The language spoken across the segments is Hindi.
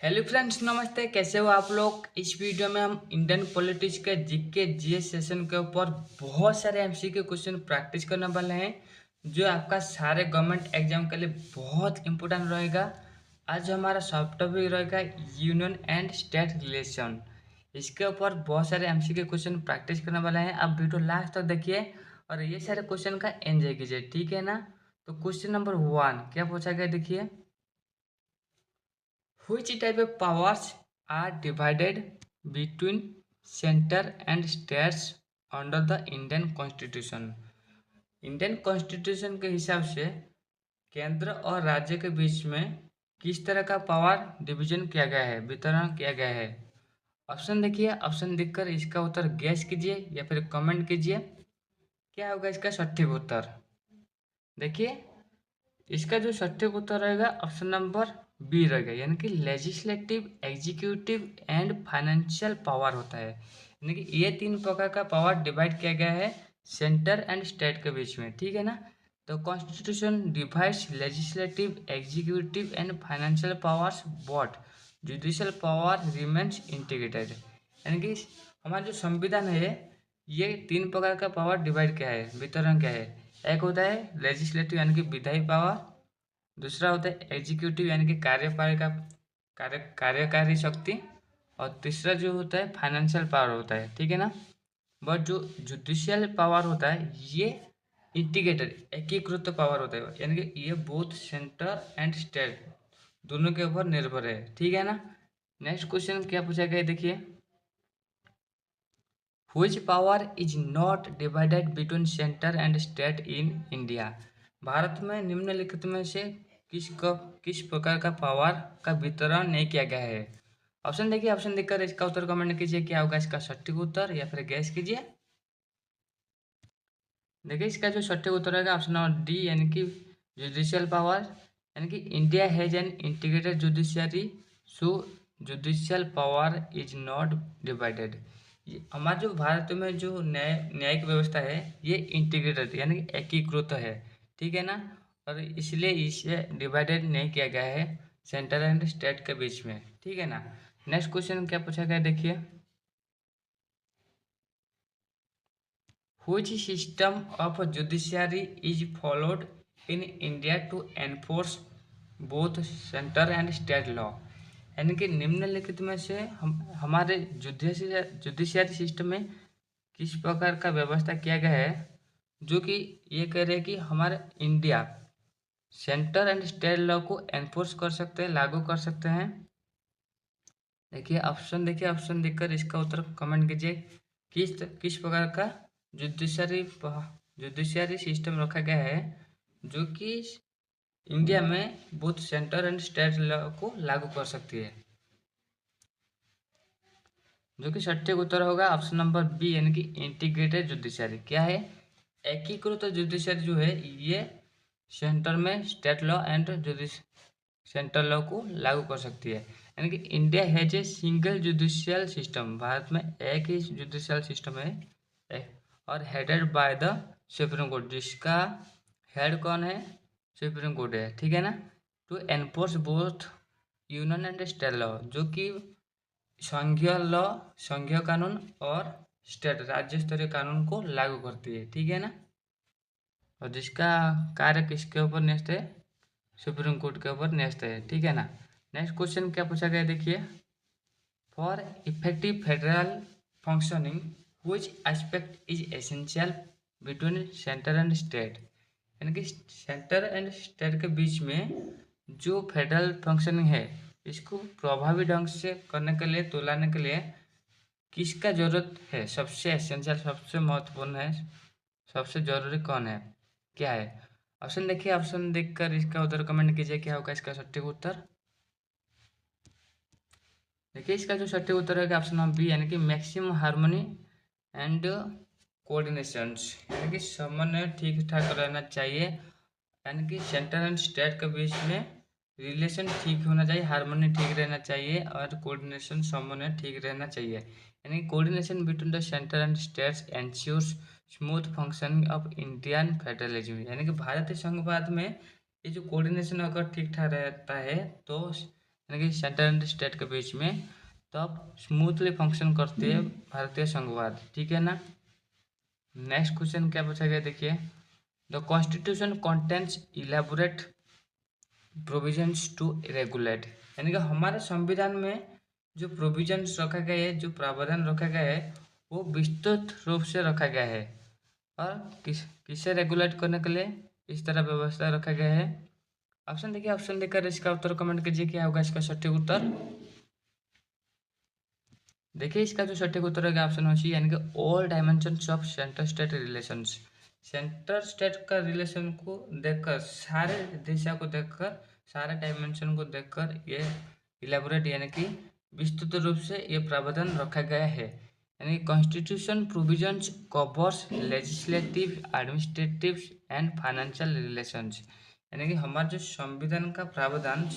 हेलो फ्रेंड्स, नमस्ते। कैसे हो आप लोग। इस वीडियो में हम इंडियन पॉलिटिक्स के जीके जीएस सेशन के ऊपर बहुत सारे एमसीक्यू क्वेश्चन प्रैक्टिस करने वाले हैं, जो आपका सारे गवर्नमेंट एग्जाम के लिए बहुत इंपॉर्टेंट रहेगा। आज हमारा सब टॉपिक रहेगा यूनियन एंड स्टेट रिलेशन। इसके ऊपर बहुत सारे एमसीक्यू क्वेश्चन प्रैक्टिस करने वाले हैं। आप वीडियो लास्ट तक देखिए और ये सारे क्वेश्चन का एंजॉय कीजिए, ठीक है ना। तो क्वेश्चन नंबर 1 क्या पूछा गया, देखिए। Which type of powers are divided between center and states under the Indian Constitution? Indian constitution के हिसाब से केंद्र और राज्य के बीच में किस तरह का पावर डिवीजन किया गया है, वितरण किया गया है। ऑप्शन देखिए, ऑप्शन देखकर इसका उत्तर गैस कीजिए या फिर कमेंट कीजिए। क्या होगा इसका सटीक उत्तर। देखिए, इसका जो सटीक उत्तर रहेगा ऑप्शन नंबर बी रहेगा, यानी कि legislative, executive and financial power होता है। यानी कि ये तीन प्रकार का पावर डिवाइड किया गया है सेंटर एंड स्टेट के बीच में, ठीक है ना। तो constitution divides legislative, executive and financial powers, but judicial power remains integrated. यानी कि हमारा जो संविधान है ये तीन प्रकार का पावर डिवाइड किया है, वितरण क्या है। एक होता है लेजिस्लेटिव यानी कि विधायी पावर, दूसरा होता है एग्जीक्यूटिव यानी कि कार्यपालिका कार्यकारी शक्ति, और तीसरा जो होता है फाइनेंशियल पावर होता है, ठीक है ना। बट जो जुडिशियल पावर होता है ये इंटीग्रेटेड, एकीकृत पावर होता है, यानी कि ये बोथ सेंटर एंड स्टेट दोनों के ऊपर निर्भर है, ठीक है ना। नेक्स्ट क्वेश्चन क्या पूछा गया, देखिए। Which power is not divided between center and state in India? Bharat में निम्नलिखित में से किस प्रकार का पावर का वितरण नहीं किया गया है। ऑप्शन देखिए, ऑप्शन देखकर इसका उत्तर कमेंट कीजिए। क्या होगा इसका सटीक उत्तर या फिर गैस कीजिए। देखिए, इसका जो सटीक उत्तर रहेगा ऑप्शन नंबर डी, यानी कि जुडिशियल पावर। यानी कि India has an integrated judiciary, so judicial power is not divided. हमारे जो भारत में जो न्यायिक व्यवस्था है ये इंटीग्रेटेड यानी कि एकीकृत है, ठीक है ना। और इसलिए इसे डिवाइडेड नहीं किया गया है सेंट्रल एंड स्टेट के बीच में, ठीक है ना। नेक्स्ट क्वेश्चन क्या पूछा गया, देखिए। Which system of judiciary is followed in India to enforce both center and state law? यानी कि निम्नलिखित में से हमारे जुडिशियरी सिस्टम में किस प्रकार का व्यवस्था किया गया है जो कि ये कह रहे हैं कि हमारे India centre and state law को एनफोर्स कर सकते हैं, लागू कर सकते हैं। देखिए, ऑप्शन देखकर इसका उत्तर कमेंट कीजिए। किस प्रकार का जुडिशरी जुडिशियरी सिस्टम रखा गया है जो कि इंडिया में both centre and state law को लागू कर सकती है। जो कि सटीक उत्तर होगा ऑप्शन नंबर बी, यानी कि इंटीग्रेटेड जुडिशियरी। क्या है, एकीकृत जुडिशियरी जो है ये सेंटर में state law and central law को लागू कर सकती है। यानी कि India has a single judicial system, भारत में एक ही जुडिशियल सिस्टम है और headed by the Supreme Court, जिसका हेड कौन है, सुप्रीम कोर्ट है, ठीक है ना। To enforce both union and state law, जो कि संघीय लॉ, संघीय कानून और स्टेट राज्य स्तरीय कानून को लागू करती है, ठीक है ना। और जिसका कार्य किसके ऊपर न्यस्त है, सुप्रीम कोर्ट के ऊपर न्यस्त है, ठीक है ना। नेक्स्ट क्वेश्चन क्या पूछा गया, देखिए। For effective federal functioning which aspect is essential between centre and state. यानी कि सेंटर एंड स्टेट के बीच में जो फेडरल फंक्शनिंग है इसको प्रभावी ढंग से करने के लिए, तुलाने के लिए किसका जरूरत है, सबसे एसेंशियल, सबसे महत्वपूर्ण है, सबसे जरूरी कौन है, क्या है। ऑप्शन देखिए, ऑप्शन देखकर इसका उत्तर कमेंट कीजिए। क्या होगा इसका सटीक उत्तर। देखिए, इसका जो सटीक उत्तर है ऑप्शन नंबर बी, यानी कि मैक्सिमम हार्मनी एंड कोऑर्डिनेशंस, यानी कि समन्वय ठीक ठाक रहना चाहिए। यानी कि सेंटर एंड स्टेट के बीच में रिलेशन ठीक होना चाहिए, हार्मनी ठीक रहना चाहिए और कोऑर्डिनेशन, समन्वय ठीक रहना चाहिए। यानी coordination between the centre and states ensures smooth functioning of Indian federalism. यानी कि भारतीय संघवाद में ये जो कोऑर्डिनेशन अगर ठीक ठाक रहता है तो यानी कि सेंटर एंड स्टेट के बीच में, तब स्मूथली फंक्शन करती है भारतीय संघवाद। ठीक है ना। नेक्स्ट क्वेश्चन क्या पूछा गया देखिए, the constitution contains elaborate provisions to regulate, यानी कि हमारे संविधान में जो प्रोविजंस रखा गया है, जो प्रावधान रखा गया है, वो विस्तृत रूप से रखा गया है। और किसे रेगुलेट करने के लिए इस तरह व्यवस्था रखा गया है। ऑप्शन देखिए, ऑप्शन देकर इसका उत्तर कमेंट कीजिए, क्या होगा इसका सटीक उत्तर। देखिए इसका जो सटीक उत्तर होगा ऑप्शन सी, यानी कि all dimensions of centre state relations. Centre state का रिलेशन को देखकर, सारे दिशा को देखकर, सारे डायमेंशन को देखकर ये इलेबोरेट यानी कि विस्तृत रूप से ये प्रावधान रखा गया है। यानी constitution provisions covers legislative, administrative and financial relations, यानी कि हमारा जो संविधान का प्रावधान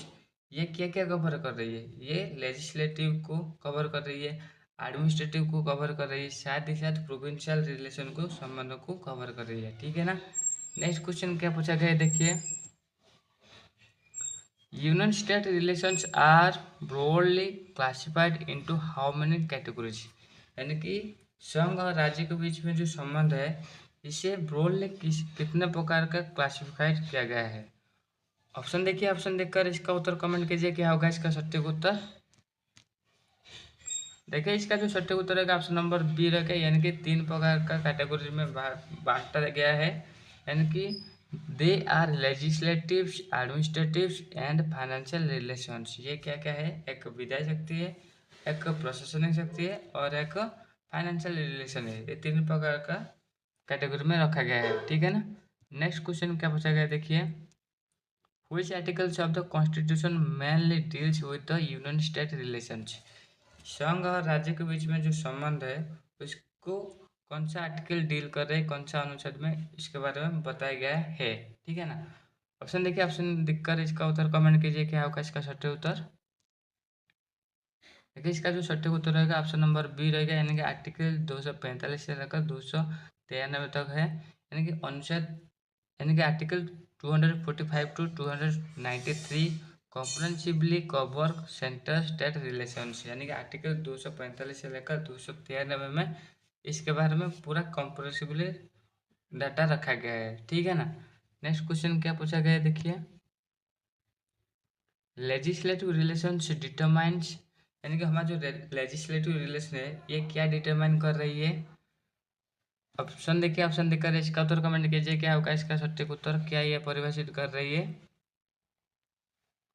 ये क्या क्या कवर कर रही है, ये लेजिस्लेटिव को कवर कर रही है, एडमिनिस्ट्रेटिव को कवर कर रही है, साथ ही साथ प्रोविंशियल रिलेशन को, संबंधों को कवर कर रही है। ठीक है ना। नेक्स्ट क्वेश्चन क्या पूछा गया है देखिए, union state relations are broadly classified into how many categories, यानी कि संघ और राज्य के बीच में जो संबंध है, इसे ब्रॉडली कितने प्रकार का क्लासिफाइड किया गया है। ऑप्शन देखिए, ऑप्शन देखकर इसका उत्तर कमेंट कीजिए, क्या होगा इसका सटीक उत्तर। देखिए इसका जो सटीक उत्तर रहेगा ऑप्शन नंबर बी रहेगा, यानी कि 3 प्रकार का कैटेगरी में बांटा गया है। यानी कि they are legislative, administrative and financial relations. ये क्या क्या है, एक विधायी शक्ति है, एक प्रशासनिक शक्ति है और एक फाइनेंशियल रिलेशन है। ये 3 प्रकार का कैटेगरी में रखा गया है। ठीक है ना। नेक्स्ट क्वेश्चन क्या पूछा गया देखिए, Which articles of the Constitution mainly deals with the Union State relations? संघ और राज्य के बीच में जो संबंध है, उसको कौन सा आर्टिकल डील कर रहे हैं, कौन सा अनुच्छेद में, इसके बारे में बताया गया है। ठीक है ना। ऑप्शन देखिए, ऑप्शन दिखकर इसका उत्तर कमेंट कीजिए, क्या होगा इसका सटीक उत्तर। देखिए इसका जो सटीक उत्तर रहेगा ऑप्शन नंबर बी रहेगा, यानी कि आर्टिकल 245 से लेकर 293 तक है, यानी कि अनुच्छेद, यानी कि article 245 to 293 comprehensively cover centre state relations, यानी कि आर्टिकल 245 से लेकर 293 में इसके बारे में पूरा कॉम्प्रिहेंसिवली डाटा रखा गया है। ठीक है ना। नेक्स्ट क्वेश्चन क्या पूछा गया है देखिए, लेजिस्लेटिव रिलेशंस डिटरमाइंस, यानी कि हमारा जो लेजिस्लेटिव रिलेशन है, ये क्या डिटरमाइन कर रही है। ऑप्शन देखिए, ऑप्शन देकर इसका उत्तर कमेंट कीजिए, क्या होगा इसका सटीक उत्तर, क्या ये परिभाषित कर रही है।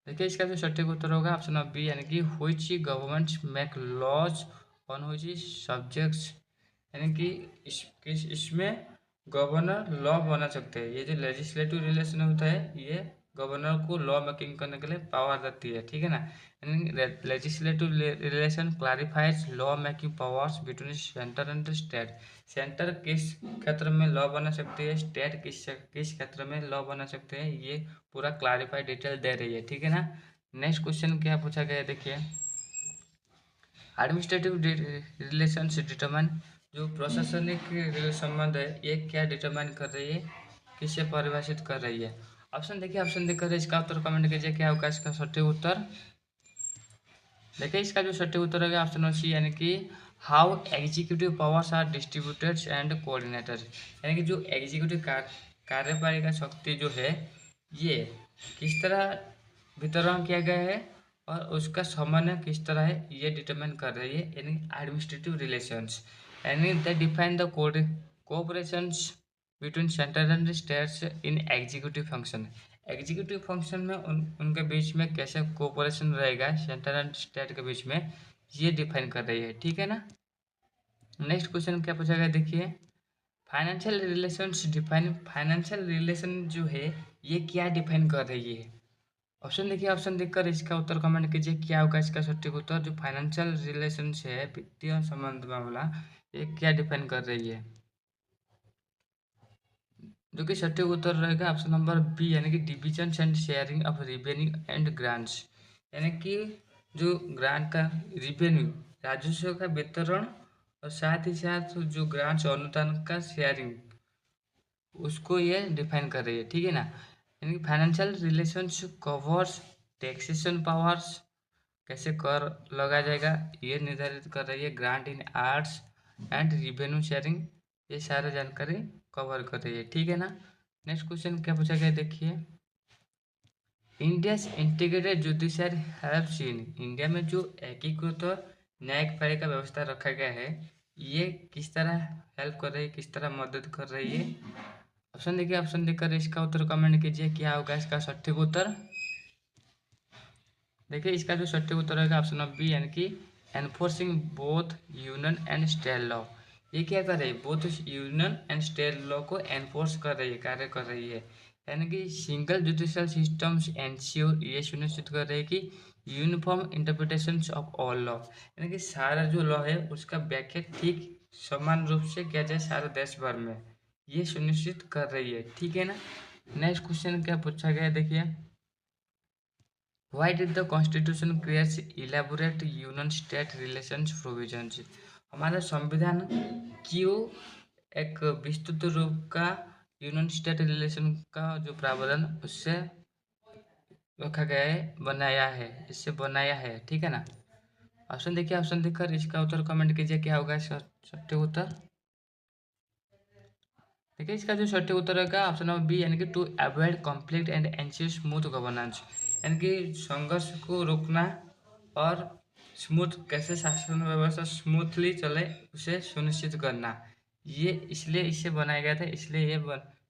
देखिए इसका जो सटीक उत्तर होगा ऑप्शन ऑफ बी, यानी कि which governments make laws on which subjects, यानी कि इसमें गवर्नर लॉ बना सकते हैं। ये जो लेजिस्लेटिव रिलेशन होता है, ये गवर्नर को लॉ मेकिंग करने के लिए पावर देती है। ठीक है ना। यानी legislative relation clarifies law making powers between centre and state. Centre किस क्षेत्र में लॉ बना सकती है, स्टेट किस क्षेत्र में लॉ बना सकते हैं, ये पूरा क्लैरिफाइड डिटेल दे रही है। ठीक है ना। नेक्स्ट क्वेश्चन क्या पूछा गया है देखिए, एडमिनिस्ट्रेटिव रिलेशंस डिटरमाइन, जो प्रशासनिक संबंध है, ये क्या डिटरमाइन कर रही है, किसे परिभाषित कर रही है। ऑप्शन देखिए, ऑप्शन देकर इसका उत्तर कमेंट कीजिए, क्या होगा इसका सटीक उत्तर। देखिए इसका जो सटीक उत्तर होगा ऑप्शन सी, यानी कि how executive powers are distributed and coordinated, यानी कि जो एग्जीक्यूटिव कार्यपालिका शक्ति जो है, ये किस तरह वितरण किया गया है और उसका समन्वय किस तरह है, ये डिटरमाइन कर रही है। यानी एडमिनिस्ट्रेटिव रिलेशंस, यानी they define the cooperations between centre and states in executive function. Executive function में उनके बीच में कैसे कोऑपरेशन रहेगा सेंटर एंड स्टेट के बीच में, ये डिफाइन कर रही है। ठीक है ना। नेक्स्ट क्वेश्चन क्या पूछा गया देखिए, financial relations define, financial relation जो है, ये क्या डिफाइन कर रही है। ऑप्शन देखिए, ऑप्शन देखकर इसका उत्तर कमेंट कीजिए, क्या होगा इसका सटीक उत्तर। जो फाइनेंशियल रिलेशन है, वित्तीय संबंध मामला, ये क्या डिफाइन कर रही है। जो कि सटीक उत्तर रहेगा ऑप्शन नंबर बी, यानी कि division and sharing of revenue and grants, यानी कि जो ग्रांट का रेवेन्यू, राजस्व का वितरण, और साथ ही साथ जो ग्रांट्स अनुदान का शेयरिंग, उसको ये डिफाइन कर रही है। ठीक है ना। यानी कि financial relations covers taxation powers, कैसे कर लगाया जाएगा ये निर्धारित कर रही है। Grant in arts and revenue sharing, ये सारा जानकारी कवर कर रही है, ठीक है ना। नेक्स्ट क्वेश्चन क्या पूछा गया देखिए, India integrated judiciary helps in, India में जो एकीकृत न्यायिक पालिका व्यवस्था रखा गया है ये किस तरह हेल्प कर रही है, किस तरह मदद कर रही है। ऑप्शन देखिए, ऑप्शन देकर इसका उत्तर कमेंट कीजिए, क्या होगा इसका सटीक उत्तर। देखिए इसका जो सटीक उत्तर होगा ऑप्शन ऑफ बी, यानी कि enforcing both union and state law. ये क्या कर रही है, both union and state law को एनफोर्स कर रही है, कार्य कर रही है। यानी कि सिंगल जुडिशियल सिस्टम्स एंश्योर, ये सुनिश्चित कर रही है कि uniform interpretation of all law, यानी कि सारा जो लॉ है उसका व्याख्या ठीक समान रूप से किया जाए सारे देश भर में, ये सुनिश्चित कर रही है, ठीक है ना। नेक्स्ट क्वेश्चन क्या पूछा गया देखिए, Why did the Constitution create elaborate union-state relations provisions? हमारा संविधान क्यों एक विस्तृत रूप का यूनियन स्टेट रिलेशन का जो प्रावधान उससे रखा गया है, बनाया है, इससे बनाया है, ठीक है ना। ऑप्शन देखिए, ऑप्शन देखकर इसका उत्तर कमेंट कीजिए, क्या होगा इसका सटीक उत्तर। देखिए इसका जो सटीक उत्तर होगा ऑप्शन नंबर बी, यानी कि to avoid conflict and ensure smooth governance, यानी कि संघर्ष को रोकना और स्मूथ कैसे शासन व्यवस्था स्मूथली चले उसे सुनिश्चित करना, ये इसलिए इसे बनाया गया था, इसलिए ये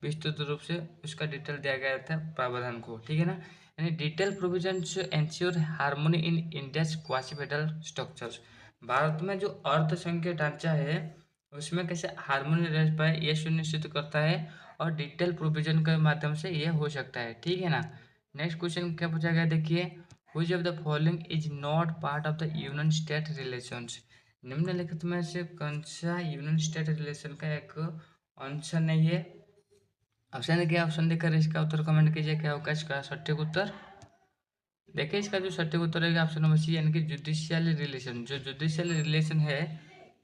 विस्तृत रूप से उसका डिटेल दिया गया था प्रावधान को, ठीक है ना। यानी detail provisions ensure harmony in India's quasi federal structures, Bharat में जो अर्ध संघीय ढांचा है उसमें कैसे हार्मोनी रह पाए ये सुनिश्चित करता है, और डिटेल प्रोविजन के माध्यम से ये हो सकता है, ठीक है ना। नेक्स्ट क्वेश्चन क्या पूछा गया देखिए, which of the following is not part of the union state relations, निम्नलिखित में से कौन सा यूनियन स्टेट रिलेशन का एक अंश नहीं है। ऑप्शन देखिए, ऑप्शन देकर इसका उत्तर कमेंट कीजिए, क्या होगा इसका सटीक उत्तर। देखिए इसका जो सटीक उत्तर है ऑप्शन नंबर सी, यानी कि जुडिशियल रिलेशन, जो जुडिशियल रिलेशन है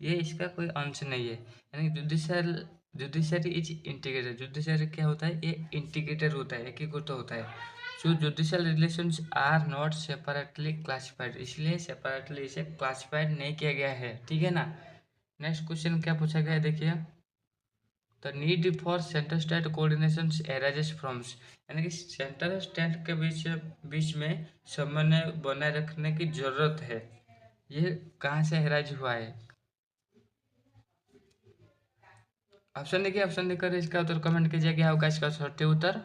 ये इसका कोई अंश नहीं है, यानी judicial judiciary is integrated, judiciary क्या होता है, ये इंटीग्रेटेड होता है, एकीकृत होता है। जो judicial relations are not separately classified, इसलिए सेपरेटली इसे क्लासिफाइड नहीं किया गया है, ठीक है ना। नेक्स्ट क्वेश्चन क्या पूछा गया है देखिए, the need for centre state coordination arises from, यानी कि सेंटर स्टेट के बीच बीच में समन्वय बनाए रखने की जरूरत है, ये कहाँ से एराइज हुआ है। ऑप्शन देखिए, ऑप्शन देकर इसका उत्तर कमेंट कीजिए, क्या होगा इसका सटीक उत्तर।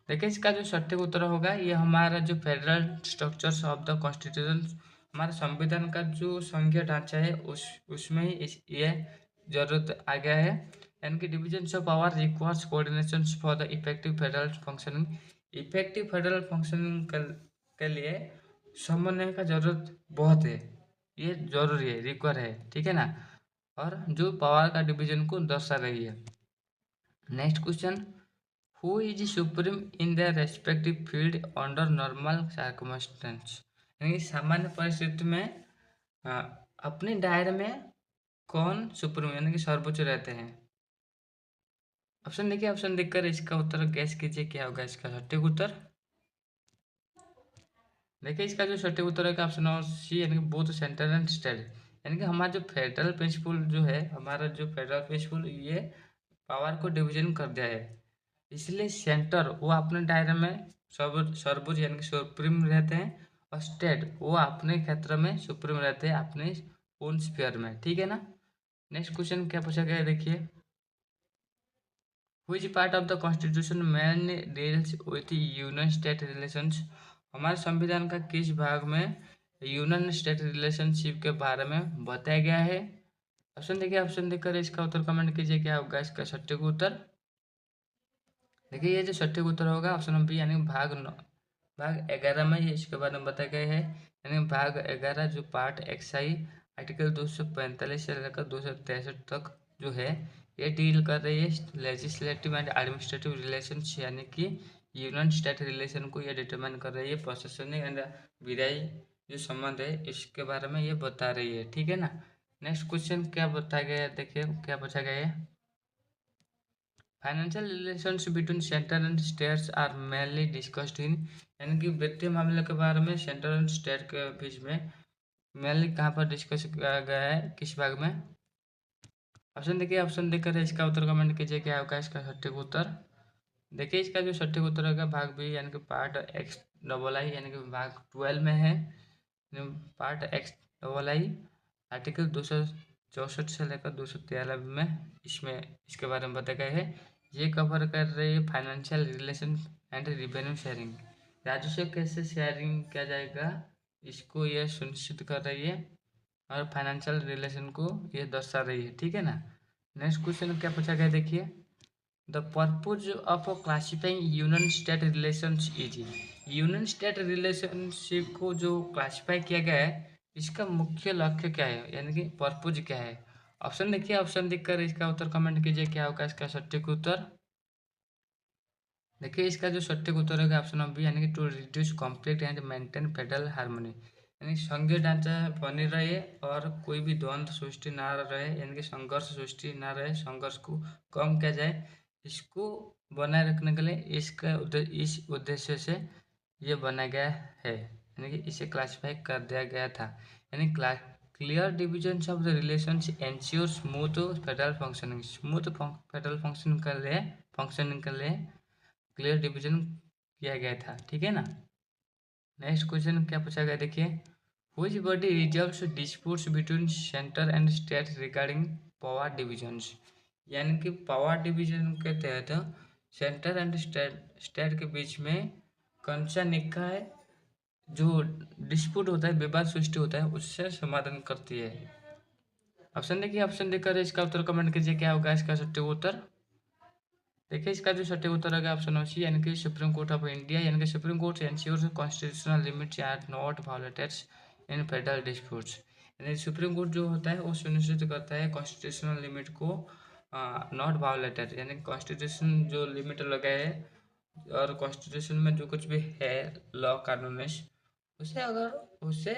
देखिए इसका जो सटीक उत्तर होगा ये हमारा जो federal structures of the constitution, हमारे संविधान का जो संघीय ढांचा है उसमें ही ये जरूरत आ गया है, यानी कि division of power requires coordination for the effective federal functioning, effective federal functioning के लिए समन्वय का जरूरत बहुत है, ये जरूरी है, रिक्वायर है, ठीक है ना, और जो पावर का डिवीजन को दर्शा रही है। Next question, who is supreme in their respective field under normal circumstance, यानी कि सामान्य परिस्थिति में अपने दायरे में कौन सुप्रीम यानी कि सर्वोच्च रहते हैं। ऑप्शन देखिए, ऑप्शन देखकर इसका उत्तर गैस कीजिए, क्या होगा इसका सटीक उत्तर। देखिए इसका जो सटीक उत्तर है ऑप्शन सी, यानी कि बोथ सेंट्रल एंड स्टेट, यानी कि हमारा जो फेडरल प्रिंसिपल जो है, हमारा जो फेडरल प्रिंसिपल ये पावर को डिवीजन कर दिया है, इसलिए सेंटर वो अपने दायरे में सर्वोच्च यानी कि सुप्रीम रहते हैं, और स्टेट वो अपने क्षेत्र में सुप्रीम रहते हैं अपने ओन स्फीयर में, ठीक है ना। नेक्स्ट क्वेश्चन क्या पूछा गया है देखिए, which part of the constitution mainly deals with union state relations, हमारे संविधान का किस भाग में यूनियन स्टेट रिलेशनशिप के बारे में बताया गया है। ऑप्शन देखिए, ऑप्शन देखकर इसका उत्तर कमेंट कीजिए, क्या होगा इसका सटीक उत्तर। देखिए ये जो सटीक उत्तर होगा ऑप्शन नंबर बी, यानी भाग 11 में ये इसके बारे में बताया गया है, यानी भाग 11 जो पार्ट एक्साई आर्टिकल 245 से लेकर 263 तक जो है ये डील कर रही है लेजिस्लेटिव एंड एडमिनिस्ट्रेटिव रिलेशंस, यानी कि यूनियन स्टेट रिलेशन को ये डिटरमाइन कर रही है, प्रशासनिक एंड विधायी जो संबंध है इसके बारे में ये बता रही है, ठीक है ना। नेक्स्ट क्वेश्चन क्या बताया गया है देखिए, क्या पूछा गया है, financial relations between centre and states are mainly discussed in, यानी कि वित्तीय मामले के बारे में सेंटर एंड स्टेट के बीच में मेनली कहाँ पर डिस्कस किया गया है, किस भाग में? ऑप्शन देखिए, ऑप्शन देकर इसका उत्तर कमेंट कीजिए क्या होगा इसका सटीक उत्तर। देखिए इसका जो सटीक उत्तर होगा भाग बी, यानी कि पार्ट एक्स डबल आई, यानी कि भाग 12 में है। पार्ट एक्स डबल आई आर्टिकल 264 से लेकर 213 में इसमें इसके बारे में बताया गया है। ये कवर कर रही है financial relation and revenue sharing, राजस्व कैसे शेयरिंग किया जाएगा इसको ये सुनिश्चित कर रही है, और फाइनेंशियल रिलेशन को ये दर्शा रही है, ठीक है ना। नेक्स्ट क्वेश्चन क्या पूछा गया देखिए, the purpose of classifying union state relations is, union state relationship को जो क्लासिफाई किया गया है इसका मुख्य लक्ष्य क्या है, यानी कि पर्पज क्या है। ऑप्शन देखिए, ऑप्शन देखकर इसका उत्तर कमेंट कीजिए क्या होगा इसका सटीक उत्तर। देखिए इसका जो सटीक उत्तर होगा ऑप्शन ऑफ बी, यानी कि to reduce conflict and maintain federal harmony, यानी संघीय ढांचा बनी रहे और कोई भी द्वंद्व सृष्टि ना रहे, यानी कि संघर्ष सृष्टि ना रहे, संघर्ष को कम किया जाए, इसको बनाए रखने के लिए इस उद्देश्य से ये बनाया गया है, यानी कि इसे क्लासिफाई कर दिया गया था। यानी clear division of the relations ensure smooth federal functioning, smooth federal functioning के लिए क्लियर डिवीजन किया गया था, ठीक है ना। नेक्स्ट क्वेश्चन क्या पूछा गया देखिए, which body resolves disputes between centre and state regarding power divisions, यानी कि पावर डिवीजन के तहत सेंटर एंड स्टेट के बीच में कौन सा निकाय जो डिस्प्यूट होता है, विवाद सृष्टि होता है, उससे समाधान करती है। ऑप्शन देखिए, ऑप्शन देकर इसका उत्तर कमेंट कीजिए क्या होगा इसका सटीक उत्तर। देखिए इसका जो सटीक उत्तर होगा ऑप्शन ऑफ सी, यानी कि सुप्रीम कोर्ट ऑफ इंडिया, यानी कि Supreme Court ensures constitutional limits are not violated in federal disputes, यानी सुप्रीम कोर्ट जो होता है वो सुनिश्चित करता है कॉन्स्टिट्यूशनल लिमिट को नॉट वायलेटेड, यानी कॉन्स्टिट्यूशन जो लिमिट लगा है और कॉन्स्टिट्यूशन में जो कुछ भी है लॉ कानून उसे अगर उसे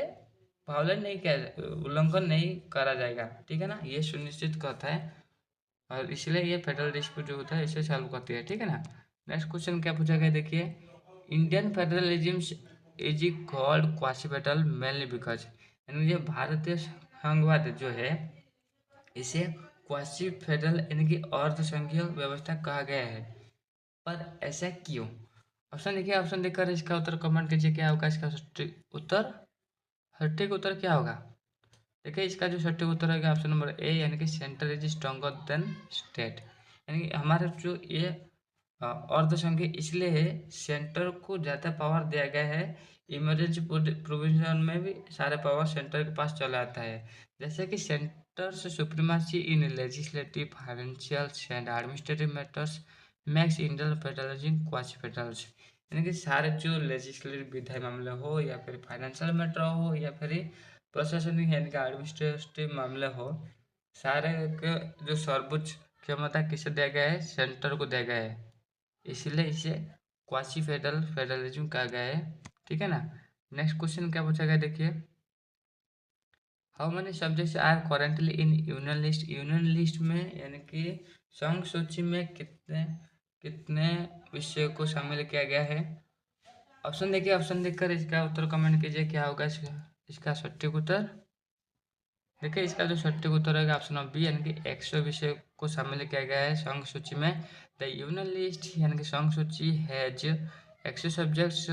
वायलेट नहीं किया, उल्लंघन नहीं करा जाएगा, ठीक है ना, ये सुनिश्चित करता है और इसलिए ये फेडरल डिस्प्यूट जो होता है इसे सॉल्व करती है, ठीक है ना। नेक्स्ट क्वेश्चन क्या पूछा गया देखिए, Indian federalism is called quasi federal mainly because, यानी ये भारतीय संघवाद जो है इसे क्वासी फेडरल यानी कि अर्ध संघीय व्यवस्था कहा गया है, पर ऐसा क्यों? ऑप्शन देखिए, ऑप्शन देखकर इसका उत्तर कमेंट कीजिए क्या होगा इसका सटीक उत्तर। सटीक उत्तर क्या होगा देखिए, इसका जो सटीक उत्तर है ऑप्शन नंबर ए, यानी कि centre is stronger than state, यानी कि हमारे जो ये अर्ध संघीय इसलिए है, सेंटर को ज़्यादा पावर दिया गया है, इमरजेंसी प्रोविजन में भी सारे पावर सेंटर के पास चला आता है, जैसे कि सेंटर से supremacy in legislative financial and administrative matters max Indian federalism quasi federals, यानी कि सारे जो लेजिस्लेटिव विधायी मामले हो या फिर फाइनेंशियल मैटर हो या फिर प्रशासनिक यानी कि एडमिनिस्ट्रेटिव मामले हो, सारे के जो सर्वोच्च क्षमता किसे दिया गया है, सेंटर को दिया गया है, इसीलिए इसे क्वासी फेडरल फेडरलिज्म कहा गया है, ठीक है ना। नेक्स्ट क्वेश्चन क्या पूछा गया देखिए, how many subjects are currently in union list, union list में यानी कि संघ सूची में कितने कितने विषय को शामिल किया गया है। ऑप्शन देखिए, ऑप्शन देखकर इसका उत्तर कमेंट कीजिए क्या होगा इसका सटीक उत्तर। देखिए इसका जो सटीक उत्तर है ऑप्शन ऑफ बी, यानी कि 100 विषय को शामिल किया गया है संघ सूची में। द यूनियन लिस्ट यानी कि संघ सूची has 100 subjects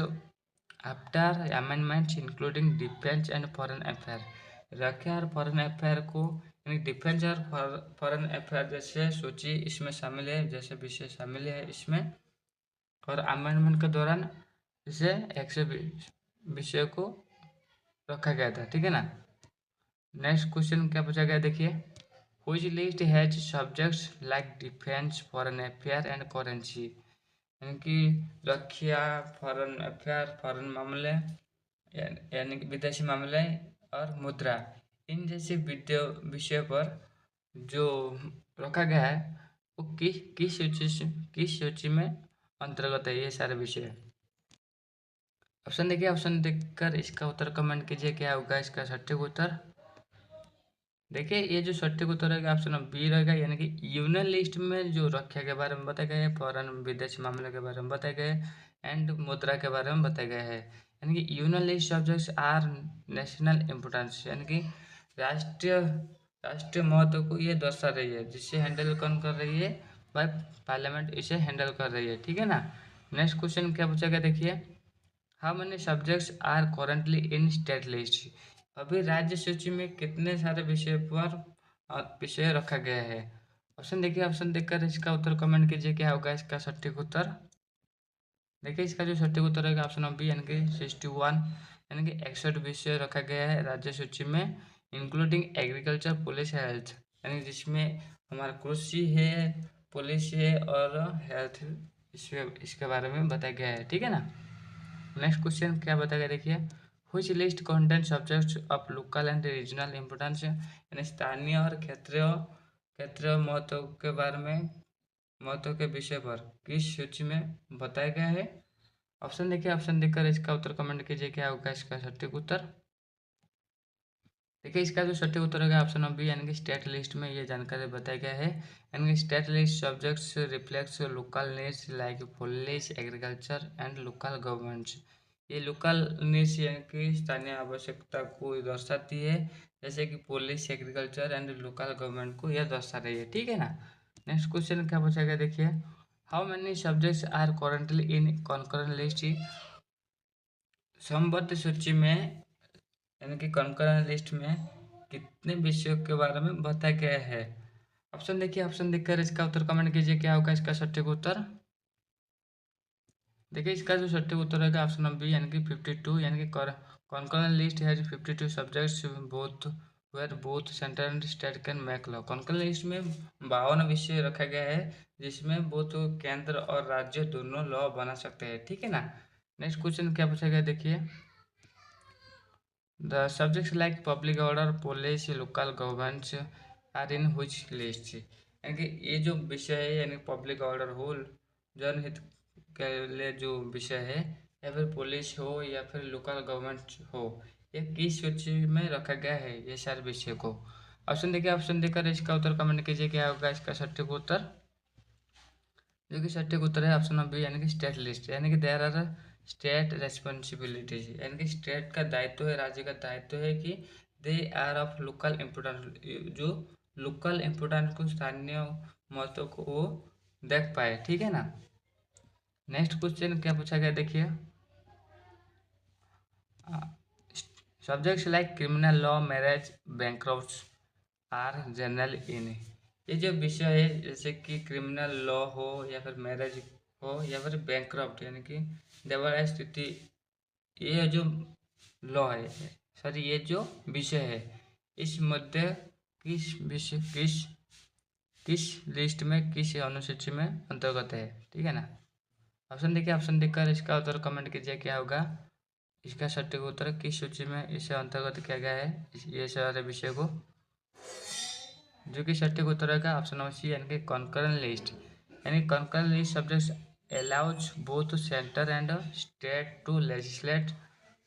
after amendment including defence and foreign affair, रक्षा और फॉरेन अफेयर को यानी डिफेंस और फॉरेन अफेयर जैसे सूची इसमें शामिल है, जैसे विषय शामिल है इसमें, और अमेंडमेंट के दौरान इसे 100 विषय को रखा गया था, ठीक है ना। नेक्स्ट क्वेश्चन क्या पूछा गया देखिए, which list has subjects like defence foreign affair and currency, यानी कि रक्षा फॉरेन अफेयर फॉरेन मामले यानी कि विदेशी मामले और मुद्रा, इन जैसे विषय पर जो रखा गया है वो किस सूची में अंतर्गत है ये सारे विषय। ऑप्शन देखिए, ऑप्शन देखकर इसका उत्तर कमेंट कीजिए क्या होगा इसका सटीक उत्तर। देखिए ये जो सटीक उत्तर रहेगा ऑप्शन बी रहेगा, यानी कि यूनियन लिस्ट में जो रक्षा के बारे में बताया गया है, फॉरेन विदेशी मामले के बारे में बताया गया है, एंड मुद्रा के बारे में बताया गया है। यानी कि union list subjects are national importance, यानी कि राष्ट्रीय राष्ट्रीय महत्व को ये दर्शा रही है, जिससे हैंडल कौन कर रही है, भाई पार्लियामेंट इसे हैंडल कर रही है, ठीक है ना। नेक्स्ट क्वेश्चन क्या पूछा गया, देखिए how many subjects are currently in state list, अभी राज्य सूची में कितने सारे विषय पर विषय रखा गया है। ऑप्शन देखिए, ऑप्शन देखकर इसका उत्तर कमेंट कीजिए, क्या होगा इसका सटीक उत्तर। देखिए इसका जो सटीक उत्तर रहेगा ऑप्शन बी, यानी कि 61, यानी कि 61 विषय रखा गया है राज्य सूची में, इंक्लूडिंग एग्रीकल्चर, पुलिस, हेल्थ, यानी जिसमें हमारा कृषि है, पुलिस है और हेल्थ, इसके बारे में बताया गया है, ठीक है ना। नेक्स्ट क्वेश्चन क्या बताया, देखिए which list contain subjects of local and regional importance, यानी स्थानीय और क्षेत्रीय क्षेत्रीय महत्व के बारे में, महत्व के विषय पर किस सूची में बताया गया है। ऑप्शन देखिए, ऑप्शन देखकर इसका उत्तर कमेंट कीजिए, क्या होगा इसका सटीक उत्तर। देखिए इसका जो सटीक उत्तर होगा ऑप्शन बी, यानी कि स्टेट लिस्ट में ये जानकारी बताया गया है, यानी कि state list subjects reflects local needs like police, agriculture and local governments, ये लोकल नीड्स यानी कि स्थानीय आवश्यकता को दर्शाती है, जैसे कि police, agriculture and local government को यह दर्शा रही है, ठीक है ना। नेक्स्ट क्वेश्चन क्या पूछा गया, देखिए how many subjects are currently in concurrent list, समबद्ध सूची में, यानी कि कंकरेंट लिस्ट में कितने विषयों के बारे में बताया गया है। ऑप्शन देखिए, ऑप्शन देखकर इसका उत्तर कमेंट कीजिए, क्या होगा इसका सटीक उत्तर। देखिए इसका जो सटीक उत्तर रहेगा ऑप्शन बी, यानी कि 52, यानी कि concurrent list has 52 subjects both where both centre and state can make law, concurrent list में 52 विषय रखा गया है, जिसमें बोथ केंद्र और राज्य दोनों लॉ बना सकते हैं, ठीक है ना। नेक्स्ट क्वेश्चन क्या पूछा गया, देखिए The subjects like public order, police, local governments are in which list, यानी कि ये जो विषय है, यानी पब्लिक ऑर्डर हो, जनहित के लिए जो विषय है, या फिर पुलिस हो या फिर लोकल गवर्नमेंट हो, ये किस सूची में रखा गया है ये सारे विषय को। ऑप्शन देखिए, ऑप्शन देकर इसका उत्तर कमेंट कीजिए, क्या होगा इसका सटीक उत्तर। जो कि सटीक उत्तर है ऑप्शन बी, यानी कि स्टेट लिस्ट, यानी कि देयर आर स्टेट रेस्पॉन्सिबिलिटीज, यानी कि स्टेट का दायित्व है, राज्य का दायित्व है कि they are of local importance, जो लोकल इम्पोर्टेंस को, स्थानीय महत्व को वो देख पाए, ठीक है ना। नेक्स्ट क्वेश्चन क्या पूछा गया, देखिए subjects like criminal law, marriage, bankrupts are general in, ये जो विषय है जैसे कि क्रिमिनल लॉ हो या फिर मैरिज हो या फिर बैंक्रप्ट, यानी कि दिवालिया स्थिति, ये जो लॉ है, सॉरी ये जो विषय है, इस मध्य किस विषय किस लिस्ट में, किस अनुसूची में अंतर्गत है, ठीक है ना। ऑप्शन देखिए, ऑप्शन देखकर इसका उत्तर कमेंट कीजिए, क्या होगा इसका सटीक उत्तर, किस सूची में इसे अंतर्गत किया गया है ये सारे विषय को। जो कि सटीक उत्तर का ऑप्शन सी, यानी कि कॉन्करेंट लिस्ट, यानी concurrent list subjects allows both center and state to legislate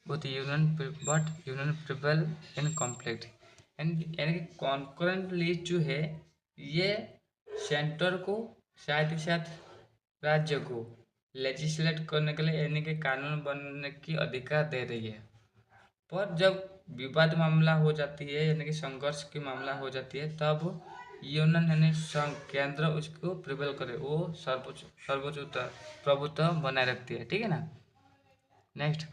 both union but union prevail in conflict, यानी कि कॉन्करेंट लिस्ट जो है ये सेंटर को साथ ही साथ राज्य को लेजिस्लेट करने के लिए, यानी कि कानून बनने की अधिकार दे रही है, पर जब विवाद मामला हो जाती है, यानी कि संघर्ष की मामला हो जाती है, तब यूनियन यानी संघ केंद्र उसको प्रिवेल करे, वो सर्वोच्च सर्वोच्च प्रभुत्व बनाए रखती है, ठीक है ना। Next,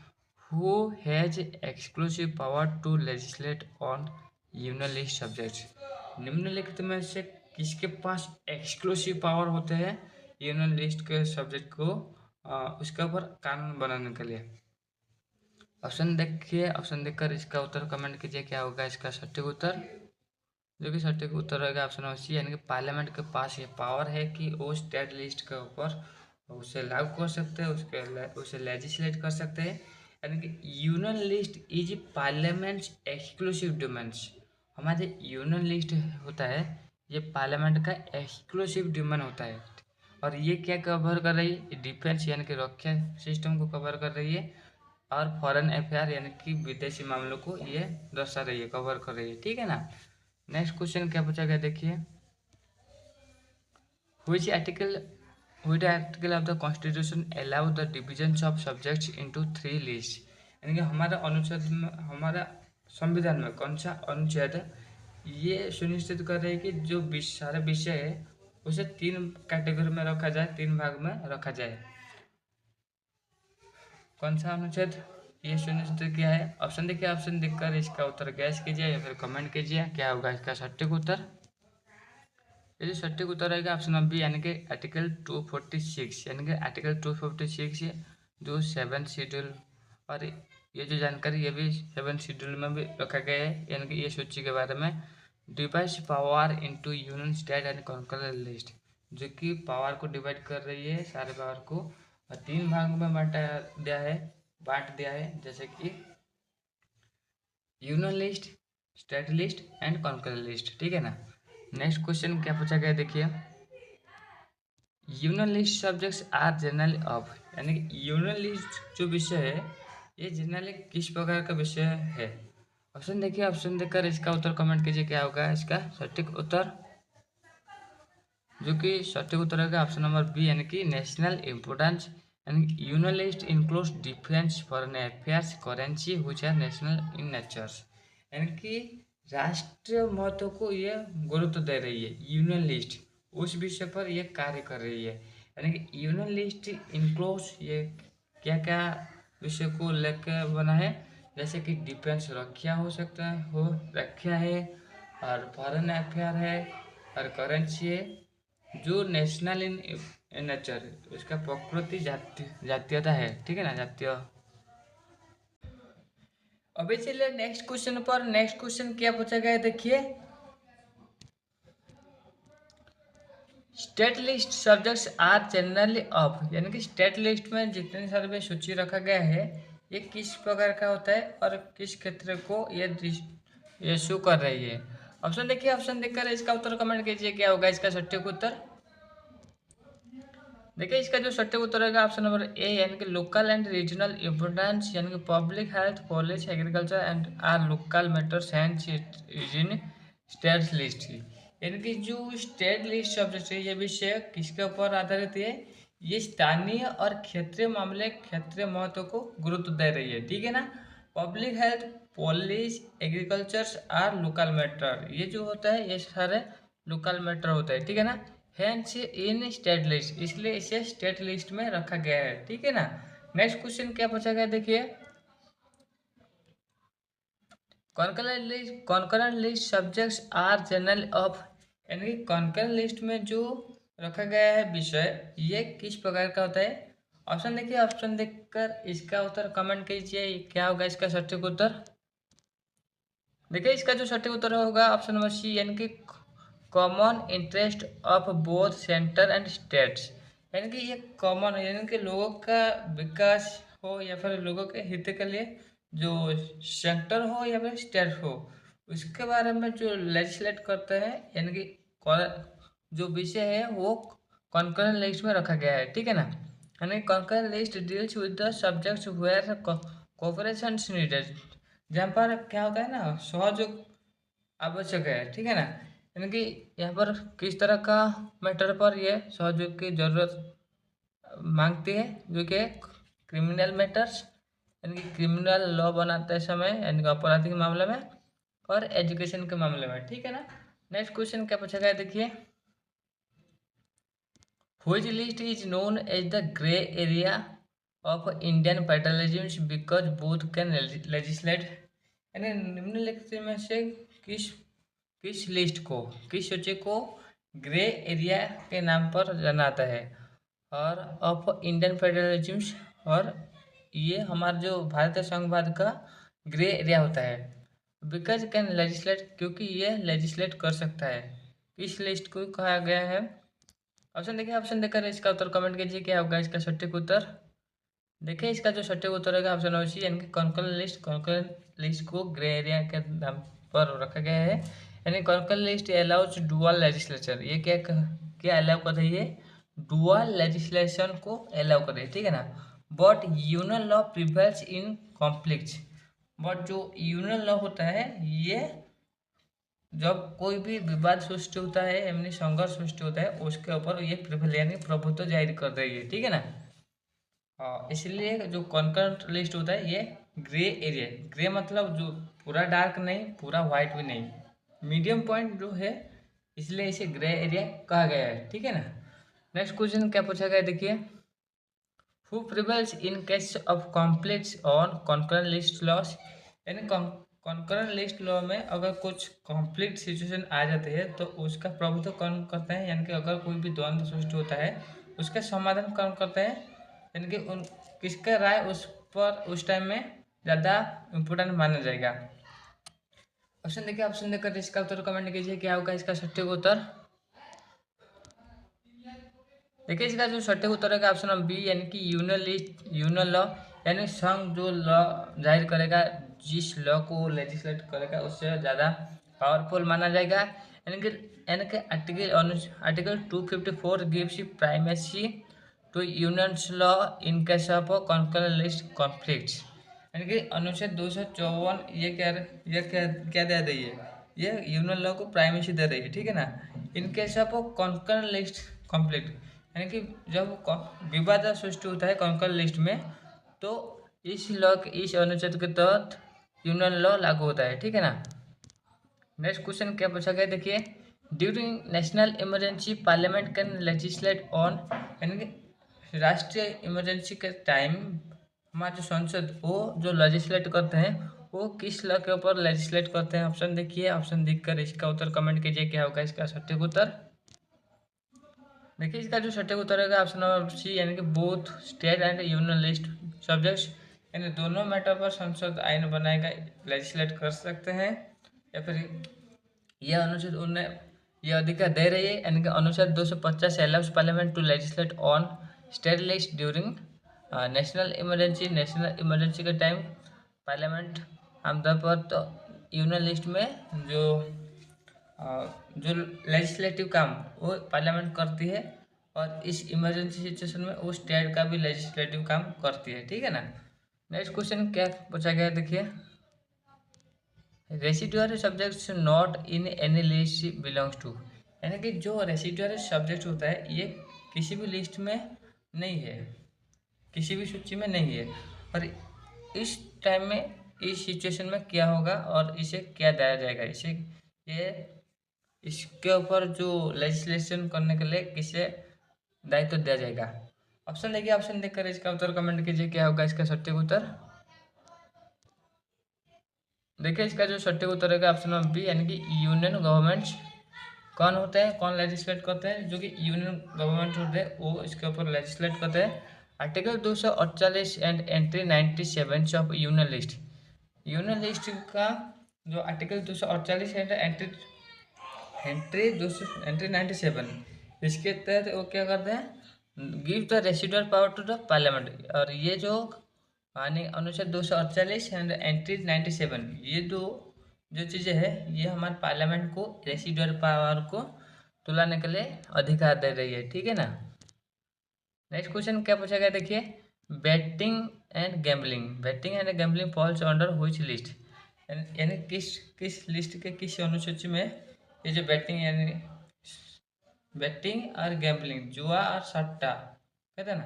who has exclusive power to legislate on union list subjects, निम्नलिखित में से किसके पास एक्सक्लूसिव पावर होते हैं यूनियन लिस्ट के सब्जेक्ट को उसके ऊपर कानून बनाने के लिए। ऑप्शन देखिए, ऑप्शन देखकर इसका उत्तर कमेंट कीजिए, क्या होगा इसका सटीक उत्तर। जो कि सटीक उत्तर रहेगा ऑप्शन सी, यानी कि पार्लियामेंट के पास ये पावर है कि वो स्टेट लिस्ट के ऊपर उसे लागू कर सकते हैं, उसे लेजिस्लेट कर सकते हैं, यानी कि union list is parliaments exclusive domains, हमारे यूनियन लिस्ट होता है ये पार्लियामेंट का एक्सक्लूसिव डोमेन होता है, और ये क्या कवर कर रही है, डिफेंस यानी कि रक्षा सिस्टम को कवर कर रही है, और फॉरेन अफेयर यानी कि विदेशी मामलों को ये दर्शा रही है, कवर कर रही है, ठीक है ना। नेक्स्ट क्वेश्चन क्या पूछा गया देखिए, which article which article of the constitution allow the divisions of subjects into three lists। यानी कि हमारा अनुच्छेद में, हमारा संविधान में कौन सा अनुच्छेद ये सुनिश्चित कर रही है कि जो सारे विषय है उसे तीन कैटेगरी में रखा जाए, तीन भाग में रखा जाए। कौन सा अनुच्छेद ये सुनिश्चित किया है? ऑप्शन देखिए, ऑप्शन देखकर इसका उत्तर गैस कीजिए या फिर कमेंट कीजिए क्या होगा इसका सटीक उत्तर। ये जो सटीक उत्तर रहेगा ऑप्शन नंबर बी, यानी कि आर्टिकल 246, यानी कि आर्टिकल 246 जो 7 शेड्यूल, और ये जो जानकारी ये भी 7 शेड्यूल में भी रखा गया है, यानी कि ये सूची के बारे में। Divide power into union state and concurrent list, जो कि पावर को डिवाइड कर रही है, सारे पावर को, और तीन भाग में बांट दिया है, जैसे कि union list, state list and concurrent list. ठीक है ना। नेक्स्ट क्वेश्चन क्या पूछा गया देखिए, union list subjects are generally of, यानी कि यूनियन लिस्ट जो विषय है ये जनरली किस प्रकार का विषय है? ऑप्शन देखिए, ऑप्शन देखकर इसका उत्तर कमेंट कीजिए क्या होगा इसका सटीक उत्तर। जो कि सटीक उत्तर होगा ऑप्शन नंबर बी, यानी कि नेशनल इम्पोर्टेंस, यानी कि union list includes defence, foreign affairs, currency which are national in natures, यानी कि राष्ट्रीय महत्व को ये गुरुत्व दे रही है। यूनियन लिस्ट उस विषय पर ये कार्य कर रही है, यानी कि यूनियन लिस्ट इंक्लूड्स ये क्या क्या विषय को लेकर बना है, जैसे कि डिफेंस रक्षा हो सकता है, हो रक्षा है, और फॉरेन अफेयर है, और करेंसी है, जो नेशनल इन नेचर उसका प्रकृति जातीयता है। ठीक है ना, जातीय। अभी चलिए नेक्स्ट क्वेश्चन पर। नेक्स्ट क्वेश्चन क्या पूछा गया है देखिए, state list subjects are generally of, यानी कि स्टेट लिस्ट में जितने सारे भी सूची रखा गया है ये किस प्रकार का होता है और किस क्षेत्र को ये शो कर रही है? ऑप्शन देखिए, ऑप्शन देखकर इसका उत्तर कमेंट कीजिए क्या होगा इसका सटीक उत्तर। देखिए इसका जो सटीक उत्तर रहेगा ऑप्शन नंबर ए, यानी कि लोकल एंड रीजनल इम्पोर्टेंस, यानी कि public health, policy, agriculture and are local matters and in state list. यानी कि जो स्टेट लिस्ट सब्जेक्ट है ये विषय किसके ऊपर आधारित है? ये स्थानीय और क्षेत्रीय मामले, क्षेत्रीय महत्व को गुरुत्व दे रही है। ठीक है ना। Public health, policy, agriculture are local matter, ये जो होता है ये सारे लोकल मैटर होता है। ठीक है ना। हैंस इन स्टेट लिस्ट, इसलिए इसे स्टेट लिस्ट में रखा गया है। ठीक है ना। नेक्स्ट क्वेश्चन क्या पूछा गया देखिए, concurrent list subjects are general of, यानी कि कॉन्करेंट लिस्ट में जो रखा गया है विषय ये किस प्रकार का होता है? ऑप्शन देखिए, ऑप्शन देखकर इसका उत्तर कमेंट कीजिए क्या होगा इसका सटीक उत्तर। देखिए इसका जो सटीक उत्तर होगा ऑप्शन नंबर सी, यानी कि common interest of both centre and states, यानी कि ये कॉमन, यानी कि लोगों का विकास हो या फिर लोगों के हित के लिए जो सेंटर हो या फिर स्टेट हो उसके बारे में जो लेजिस्लेट करते हैं, यानी कि जो विषय है वो कॉन्करेंट लिस्ट में रखा गया है। ठीक है ना। यानी concurrent list deals with the subjects where cooperation needed, जहाँ पर क्या होता है ना सहयोग आवश्यक है। ठीक है ना। यानी कि यहाँ पर किस तरह का मैटर पर यह सहयोग की जरूरत मांगती है, जो कि क्रिमिनल मैटर्स, यानी कि क्रिमिनल लॉ बनाते समय, यानी कि आपराधिक मामले में, और एजुकेशन के मामले में। ठीक है ना। नेक्स्ट क्वेश्चन क्या पूछा गया देखिए, which list is known as the grey area of Indian federalism because both can legislate, यानी निम्नलिखित में से किस किस लिस्ट को, किस सूची को ग्रे एरिया के नाम पर जाना जाता है और ऑफ इंडियन फेडरलिज्म, और ये हमारा जो भारतीय संघवाद का ग्रे एरिया होता है। बिकॉज कैन लेजिस्लेट, क्योंकि ये लेजिस्लेट कर सकता है। किस लिस्ट को कहा गया है? ऑप्शन देखिए, ऑप्शन देकर इसका उत्तर कमेंट कीजिए क्या होगा इसका सटीक उत्तर। देखिए इसका जो सटीक उत्तर होगा ऑप्शन नंबर सी, यानी कि कॉन्करेंट लिस्ट को ग्रे एरिया के नाम पर रखा गया है। यानी concurrent list allows dual legislation, ये क्या क्या अलाउ कर रही है? डुअल लेजिस्लेशन को अलाउ कर रही है। ठीक है ना। But union law prevails in conflict, but जो यूनियन लॉ होता है ये जब कोई भी विवाद सृष्टि होता है यानी संघर्ष सृष्टि होता है उसके ऊपर ये प्रिविल यानी प्रभुत्व जाहिर कर रही है, ठीक है ना। हाँ, इसलिए जो कॉन्करेंट लिस्ट होता है ये ग्रे एरिया, ग्रे मतलब जो पूरा डार्क नहीं पूरा वाइट भी नहीं, मीडियम पॉइंट जो है, इसलिए इसे ग्रे एरिया कहा गया है, ठीक है ना। नेक्स्ट क्वेश्चन क्या पूछा गया देखिए, who prevails in case of conflicts on concurrent list loss, यानी कॉन्करेंट लिस्ट लॉ में अगर कुछ कॉन्फ्लिक्ट सिचुएशन आ जाते हैं तो उसका प्रभुत्व कौन करते हैं, यानी कि अगर कोई भी द्वंद्व सृष्टि होता है उसका समाधान कौन करते हैं, यानी कि उन किसका राय उस पर उस टाइम में ज़्यादा इम्पोर्टेंट माना जाएगा। ऑप्शन देखिए, ऑप्शन देकर इसका उत्तर कमेंट कीजिए क्या होगा इसका सटीक उत्तर। देखिए इसका जो सटीक उत्तर है ऑप्शन नंबर बी, यानी कि यूनियन लॉ, यानी संघ जो लॉ जाहिर करेगा जिस लॉ को लेजिस्लेट करेगा उससे ज़्यादा पावरफुल माना जाएगा, यानी कि article 254 gives primacy to union's law in case of concurrent list conflicts, यानी कि अनुच्छेद 254 ये क्या दे रही है, ये यूनियन लॉ को प्राइमेसी दे रही है, ठीक है ना। इन case of concurrent list conflict, यानी कि जब विवाद सृष्टि होता है कॉन्करेंट लिस्ट में तो इस अनुच्छेद के तहत यूनियन लॉ लागू होता है, ठीक है ना। नेक्स्ट क्वेश्चन क्या पूछा गया देखिए, during national emergency parliament can legislate on, यानी कि राष्ट्रीय इमरजेंसी के टाइम हमारा जो संसद वो जो लेजिस्लेट करते हैं वो किस लॉ के ऊपर लेजिस्लेट करते हैं। ऑप्शन देखिए, ऑप्शन देखकर इसका उत्तर कमेंट कीजिए क्या होगा इसका सटीक उत्तर। देखिए इसका जो सटीक उत्तर है ऑप्शन नंबर सी, यानी कि both state and union list subjects, यानी दोनों मैटर पर संसद आइन बनाएगा लेजिस्लेट कर सकते हैं, या फिर यह अनुच्छेद उन्हें यह अधिकार दे रही है, यानी कि अनुच्छेद 250 allows parliament to legislate on state list during national emergency के टाइम पार्लियामेंट आमतौर पर तो यूनियन लिस्ट में जो लेजिस्लेटिव काम वो पार्लियामेंट करती है और इस इमरजेंसी सिचुएशन में वो स्टेट का भी लेजिस्लेटिव काम करती है, ठीक है ना। नेक्स्ट क्वेश्चन क्या पूछा गया देखिए, residuary subjects not in any list belongs to, यानी कि जो रेसिडुअरी सब्जेक्ट होता है ये किसी भी लिस्ट में नहीं है, किसी भी सूची में नहीं है, और इस टाइम में इस सिचुएशन में क्या होगा और इसे क्या दिया जाएगा, इसे ये इसके ऊपर जो लेजिस्लेशन करने के लिए किसे दायित्व दिया जाएगा। ऑप्शन देखिए, ऑप्शन देखकर इसका उत्तर कमेंट कीजिए क्या होगा इसका सटीक उत्तर। देखिए इसका जो सटीक उत्तर है ऑप्शन नंबर बी, यानी कि यूनियन गवर्नमेंट्स कौन होते हैं, कौन लेजिस्लेट करते हैं, जो कि यूनियन गवर्नमेंट होते हैं वो इसके ऊपर लेजिस्लेट करते हैं। Article 248 and entry 97 of union list का जो आर्टिकल 248 एंड एंट्री 97 इसके तहत वो क्या करते हैं, give the residual power to the parliament, और ये जो यानी अनुच्छेद 248 एंड एंट्री 97 ये दो जो चीज़ें हैं ये हमारे पार्लियामेंट को रेसिडुअल पावर को तुलाने के लिए अधिकार दे रही है, ठीक है ना। नेक्स्ट क्वेश्चन क्या पूछा गया देखिए, batting and gambling falls under which list, यानी किस लिस्ट के किस अनुसूची में ये जो बैटिंग और गैम्बलिंग जुआ और सट्टा कहते हैं ना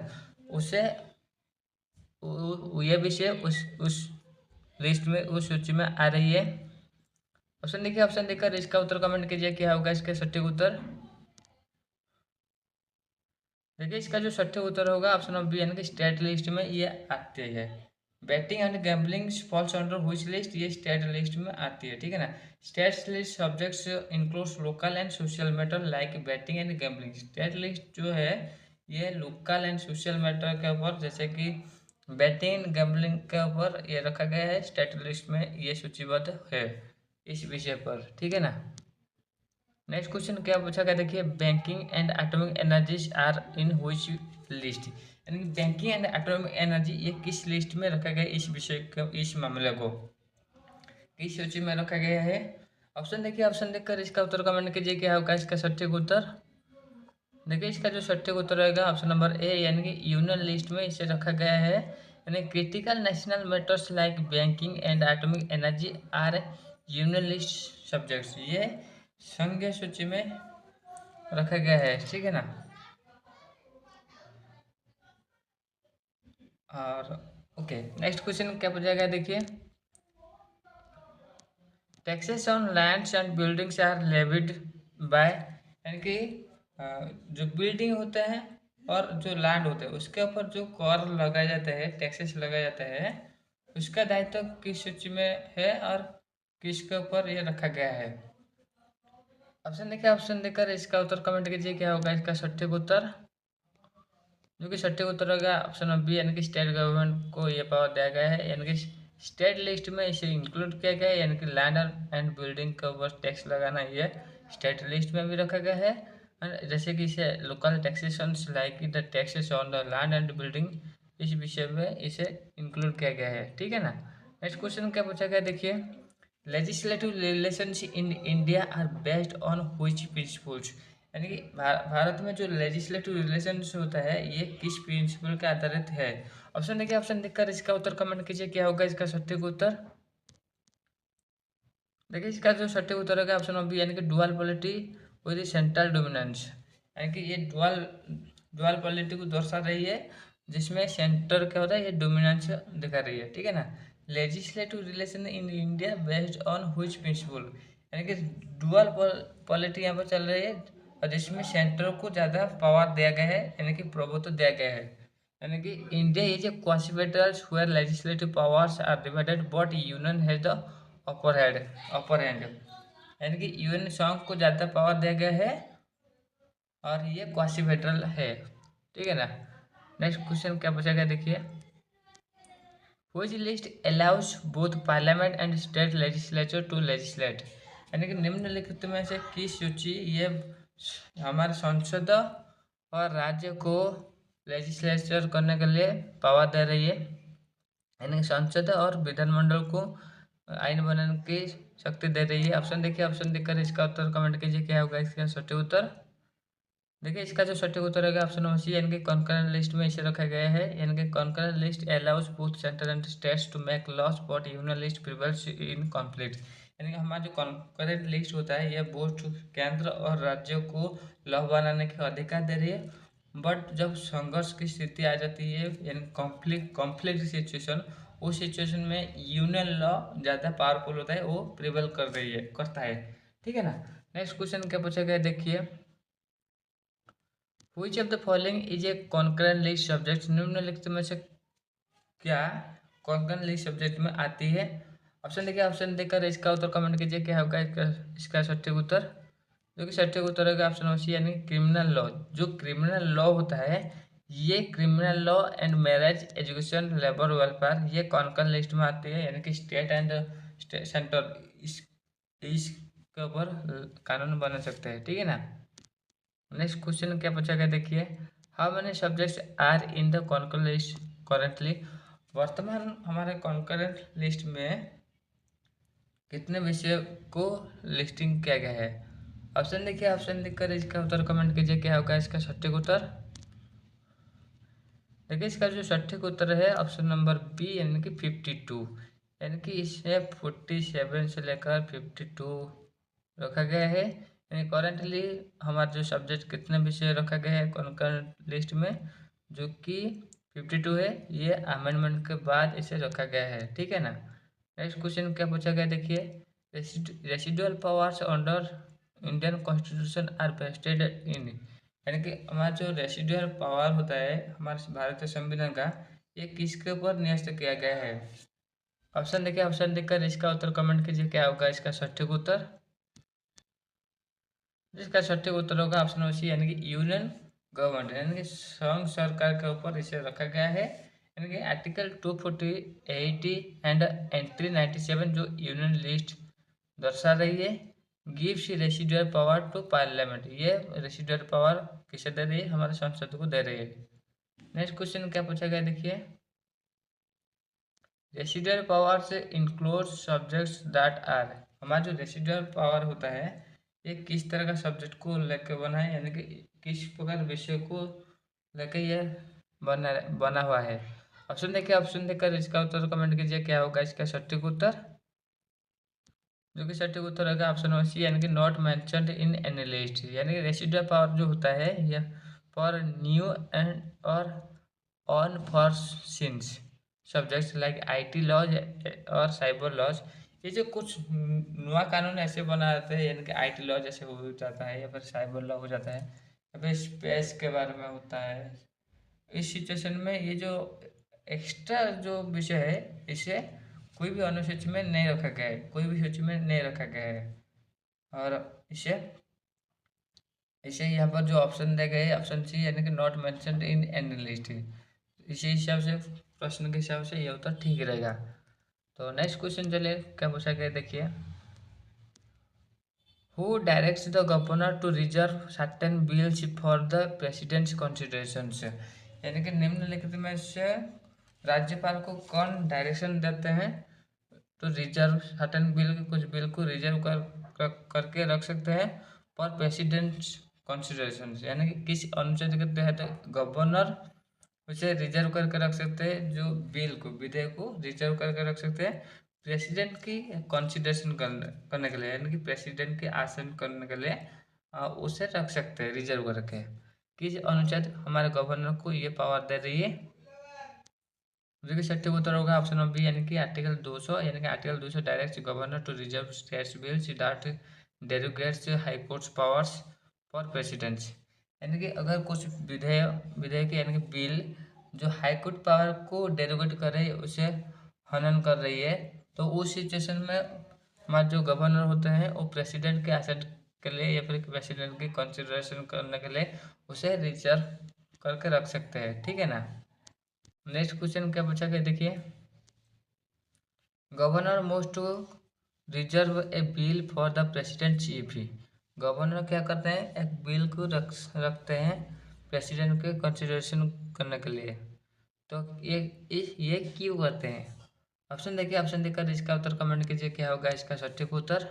उसे ये विषय उस लिस्ट में उस सूची में आ रही है। ऑप्शन देखिए, ऑप्शन देखकर इसका उत्तर कमेंट कीजिए क्या होगा इसका सटीक उत्तर। देखिए इसका जो सटीक उत्तर होगा ऑप्शन नंबर बी, यानी कि स्टेट लिस्ट में ये आती है। Batting and gambling falls under which list, ये स्टेट लिस्ट में आती है, ठीक है ना। State list subjects includes local and social matter like batting and gambling, state list जो है ये लोकल एंड सोशल मैटर के ऊपर जैसे कि बैटिंग गैम्बलिंग के ऊपर ये रखा गया है, स्टेट लिस्ट में ये सूचीबद्ध है इस विषय पर, ठीक है ना। नेक्स्ट क्वेश्चन क्या पूछा गया देखिए, banking and atomic energies are in which list, यानी कि बैंकिंग एंड एटॉमिक एनर्जी ये किस लिस्ट में रखा गया, इस विषय को इस मामले को किस सूची में रखा गया है। ऑप्शन देखिए, ऑप्शन देखकर इसका उत्तर कमेंट कीजिए क्या होगा इसका सटीक उत्तर। देखिए इसका जो सटीक उत्तर रहेगा ऑप्शन नंबर ए, यानी कि यूनियन लिस्ट में इसे रखा गया है, यानी critical national matters like banking and atomic energy are union list subjects, ये संघीय सूची में रखा गया है, ठीक है ना। और ओके, नेक्स्ट क्वेश्चन क्या पूछा गया देखिए, taxes on lands and buildings are levied by, यानी कि जो बिल्डिंग होते हैं और जो लैंड होते हैं उसके ऊपर जो कर लगाया जाता है, टैक्सेस लगाया जाता है, उसका दायित्व किस सूची में है और किसके ऊपर ये रखा गया है। ऑप्शन देखिए, ऑप्शन देकर इसका उत्तर कमेंट कीजिए, क्या होगा इसका सटीक उत्तर। जो कि सटीक उत्तर होगा ऑप्शन नंबर बी, यानी कि स्टेट गवर्नमेंट को ये पावर दिया गया है, यानी कि स्टेट लिस्ट में इसे इंक्लूड किया गया है, यानी कि लैंड एंड बिल्डिंग के ऊपर टैक्स लगाना ये स्टेट लिस्ट में भी रखा गया है। जैसे कि इसे local taxation like the taxes on the land and building, इस विषय में इसे इंक्लूड किया गया है, ठीक है ना। नेक्स्ट क्वेश्चन क्या पूछा गया देखिए, legislative relations in India are based on which principles, यानी कि भारत में जो लेजिस्लेटिव रिलेशंस होता है ये किस प्रिंसिपल के आधारित है। ऑप्शन देखिए, ऑप्शन देखकर इसका उत्तर कमेंट कीजिए, क्या होगा इसका सटीक उत्तर। देखिए इसका जो सटीक उत्तर होगा ऑप्शन नंबर बी, यानी कि dual polity with central dominance, यानी कि ये डुअल डुअल पॉलिटी को दर्शा रही है, जिसमें सेंटर क्या होता है, ये डोमिनेंस दिखा रही है, ठीक है ना। Legislative relation in India based on which principle, यानी कि डुअल पॉलिटी यहाँ पर चल रही है और जिसमें सेंटर को ज़्यादा पावर दिया गया है, यानी कि प्रभुत्व दिया गया है, यानी कि India is a quasi federal where legislative powers are divided but union has the upper hand, यानी कि यूएन सॉन्ग को ज़्यादा पावर दिया गया है और ये क्वासी फेडरल है, ठीक है ना। नेक्स्ट क्वेश्चन क्या पूछा गया देखिए, which list allows both parliament and state legislature to legislate, यानी कि निम्नलिखित में से किस सूची ये हमारे संसद और राज्य को लेजिस्लेचर करने के लिए पावर दे रही है, यानी कि संसद और विधानमंडल को आइन बनाने की शक्ति दे रही है। ऑप्शन देखिए, ऑप्शन देखकर इसका उत्तर कमेंट कीजिए, क्या होगा इसका सटीक उत्तर। देखिए इसका जो सटीक उत्तर होगा ऑप्शन नंबर सी, यानी कि कॉन्करेंट लिस्ट में इसे रखा गया है, यानी कि concurrent list allows both centre and states to make laws but union list prevails in conflict, यानी कि हमारा जो कॉन्करेंट लिस्ट होता है यह बोथ केंद्र और राज्यों को लॉ बनाने का अधिकार दे रही है, बट जब संघर्ष की स्थिति आ जाती है, यानी कॉन्फ्लिक्ट सिचुएशन, उस सिचुएशन में यूनियन लॉ ज़्यादा पावरफुल होता है, वो प्रिवेल करता है, ठीक है ना। नेक्स्ट क्वेश्चन क्या पूछा गया देखिए, which of the following is a concurrent list subject, निम्नलिखित में से क्या कॉन्करेंट लिस्ट सब्जेक्ट में आती है। ऑप्शन देखिए, ऑप्शन देकर इसका उत्तर कमेंट कीजिए, क्या होगा इसका सटीक उत्तर। जो कि सटीक उत्तर होगा ऑप्शन नंबर सी, यानी क्रिमिनल लॉ। जो क्रिमिनल लॉ होता है, ये criminal law and marriage education labour welfare, ये कॉन्करेंट लिस्ट में आती है, यानी कि स्टेट एंड सेंटर इसके ऊपर कानून बना सकते हैं, ठीक है ना। नेक्स्ट क्वेश्चन क्या पूछा गया देखिए, how many subjects are in the concurrent list currently, वर्तमान हमारे कॉन्करेंट लिस्ट में कितने विषय को लिस्टिंग किया गया है। ऑप्शन देखिए, ऑप्शन देखकर इसका उत्तर कमेंट कीजिए, क्या होगा इसका सटीक उत्तर। देखिए इसका जो सटीक उत्तर है ऑप्शन नंबर बी, यानी कि 52, यानी कि इसे 47 से लेकर 52 रखा गया है, यानी करेंटली हमारा जो सब्जेक्ट कितने विषय रखा गया है कॉन्करेंट लिस्ट में, जो कि 52 है, ये अमेंडमेंट के बाद इसे रखा गया है, ठीक है ना। नेक्स्ट क्वेश्चन क्या पूछा गया देखिए, residual powers under Indian constitution are vested in, यानी कि हमारा जो रेसिडुअल पावर होता है हमारे भारतीय संविधान का, ये किसके ऊपर न्यस्त किया गया है। ऑप्शन देखिए, ऑप्शन देखकर इसका उत्तर कमेंट कीजिए, क्या होगा इसका सटीक उत्तर। जिसका सटीक उत्तर होगा ऑप्शन नंबर सी, यानी कि यूनियन गवर्नमेंट, यानी कि संघ सरकार के ऊपर इसे रखा गया है, यानी कि आर्टिकल 240 एंड एंट्री 97 जो यूनियन लिस्ट दर्शा रही है, gives residual power to parliament, ये रेसिडुअल पावर किसे दे रही है, हमारे संसद को दे रही है। नेक्स्ट क्वेश्चन क्या पूछा गया देखिए, रेसिडुअल पावर से इंक्लूड सब्जेक्ट्स दैट आर, हमारा जो रेसिडुअल पावर होता है ये किस तरह का सब्जेक्ट को लेकर बना है, यानी कि किस प्रकार विषय को लेकर यह बना बना हुआ है। ऑप्शन देखिए, ऑप्शन देखकर इसका उत्तर कमेंट कीजिए क्या होगा इसका सटीक उत्तर। जो कि सटीक उत्तर होगा ऑप्शन नंबर सी, यानी कि not mentioned in any list, यानी कि रेसिडुअल पावर जो होता है यह फॉर न्यू एंड और unforeseen subjects like IT laws और साइबर लॉज। ये जो कुछ नया कानून ऐसे बना जाते हैं, यानी कि आईटी लॉ जैसे हो जाता है या फिर साइबर लॉ हो जाता है या फिर स्पेस के बारे में होता है। इस सिचुएशन में ये जो एक्स्ट्रा जो विषय है इसे कोई भी अनुसूची में नहीं रखा गया है, कोई भी सूची में नहीं रखा गया है। और इसे इसे यहाँ पर जो ऑप्शन दिए गए हैं ऑप्शन सी, यानी कि not mentioned in any list, इसी हिसाब से प्रश्न के हिसाब से ये उत्तर ठीक रहेगा। तो नेक्स्ट क्वेश्चन चलिए क्या पूछा गया देखिए। Who directs the governor to reserve certain bills for the president's considerations? यानी कि निम्नलिखित में से राज्यपाल को कौन डायरेक्शन देते हैं तो रिजर्व सर्टेन बिल, कुछ बिल को रिजर्व करके रख सकते हैं फॉर प्रेसिडेंट्स कंसिडरेशन, यानी कि किस अनुच्छेद के तहत गवर्नर उसे रिजर्व करके रख सकते हैं, जो बिल को विधेयक को रिजर्व करके रख सकते हैं प्रेसिडेंट की कंसिडरेशन करने के लिए, यानी कि प्रेसिडेंट के आसन करने के लिए उसे रख सकते हैं रिजर्व करके। किस अनुच्छेद हमारे गवर्नर को ये पावर दे रही है। देखिए सटीक उत्तर होगा ऑप्शन नंबर बी, यानी कि आर्टिकल 200, यानी कि article 200 direct governor to reserve states bills that derogates high courts powers for presidents, यानी कि अगर कुछ विधेयक यानी कि बिल जो हाई कोर्ट पावर को डेरोगेट कर रही है, उसे हनन कर रही है, तो उस सिचुएशन में हमारे जो गवर्नर होते हैं वो प्रेसिडेंट के आसन के लिए या फिर प्रेसिडेंट की कंसिडरेशन करने के लिए उसे रिजर्व करके रख सकते हैं, ठीक है ना। नेक्स्ट क्वेश्चन क्या पूछा गया देखिए। Governor must to reserve a bill for the president chief, governor क्या करते हैं एक बिल को रखते हैं प्रेसिडेंट के कंसिडरेशन करने के लिए। तो ये क्यों करते हैं। ऑप्शन देखिए, ऑप्शन देकर इसका उत्तर कमेंट कीजिए क्या होगा इसका सटीक उत्तर।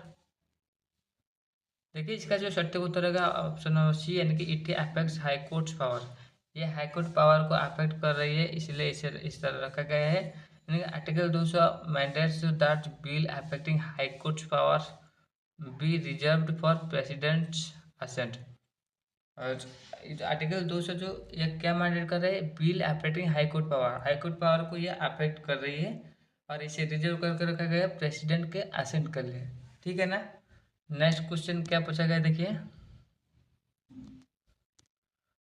देखिए इसका जो सटीक उत्तर होगा ऑप्शन नंबर सी, यानी कि it affects high courts power, ये हाई कोर्ट पावर को अफेक्ट कर रही है इसलिए इसे इस तरह रखा गया है। यानी कि article 200 mandates that bill affecting high courts power be reserved for president's assent. और आर्टिकल 200 जो ये क्या मैंडेट कर रहे हैं, bill affecting high court power, high court power को ये अफेक्ट कर रही है और इसे रिजर्व करके रखा गया प्रेसिडेंट के असेंट के लिए, ठीक है ना। नेक्स्ट क्वेश्चन क्या पूछा गया देखिए।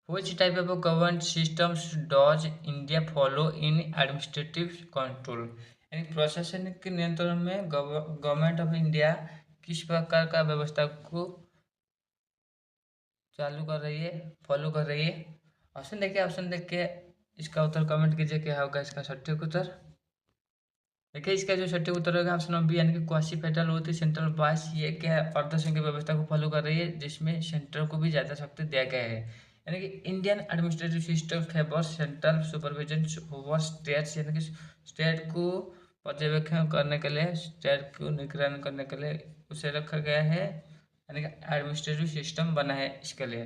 Which type of government systems does India follow in administrative control, यानी प्रशासनिक नियंत्रण में गवर्नमेंट ऑफ इंडिया किस प्रकार का व्यवस्था को चालू कर रही है, फॉलो कर रही है। ऑप्शन देखिए, ऑप्शन देख के इसका उत्तर कमेंट कीजिए क्या होगा इसका सटीक उत्तर। देखिए इसका जो सटीक उत्तर होगा ऑप्शन नंबर बी, यानी कि क्वासी फेडरल होती है सेंट्रल पास, ये क्या अर्धसंघीय व्यवस्था को फॉलो कर रही है जिसमें सेंटर को भी ज़्यादा शक्ति दिया गया है। यानी कि Indian administrative system favours central supervision over states, यानी कि स्टेट को पर्यवेक्षण करने के लिए, स्टेट को निगरानी करने के लिए उसे रखा गया है, यानी कि एडमिनिस्ट्रेटिव सिस्टम बना है इसके लिए।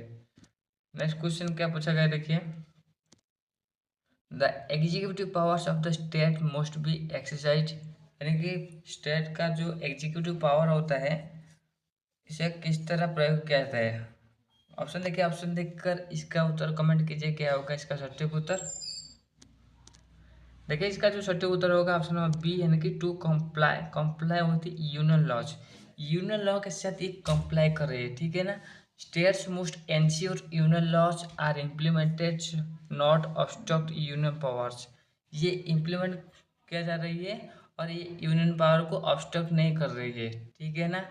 नेक्स्ट क्वेश्चन क्या पूछा गया देखिए। The executive powers of the state must be exercise, यानी कि स्टेट का जो एग्जीक्यूटिव पावर होता है इसे किस तरह प्रयोग किया जाता है। ऑप्शन देखिए, ऑप्शन देखकर इसका उत्तर कमेंट कीजिए क्या होगा इसका सटीक उत्तर। देखिए इसका जो सटीक उत्तर होगा ऑप्शन नंबर बी, यानी कि टू कंप्लाई, कंप्लाई होती है यूनियन लॉज, यूनियन लॉ के साथ ये कंप्लाई कर रही है, ठीक है ना। States must ensure union laws are implemented not obstruct union powers, ये इम्प्लीमेंट किया जा रही है और ये यूनियन पावर को ऑब्स्ट्रक्ट नहीं कर रही है, ठीक है ना।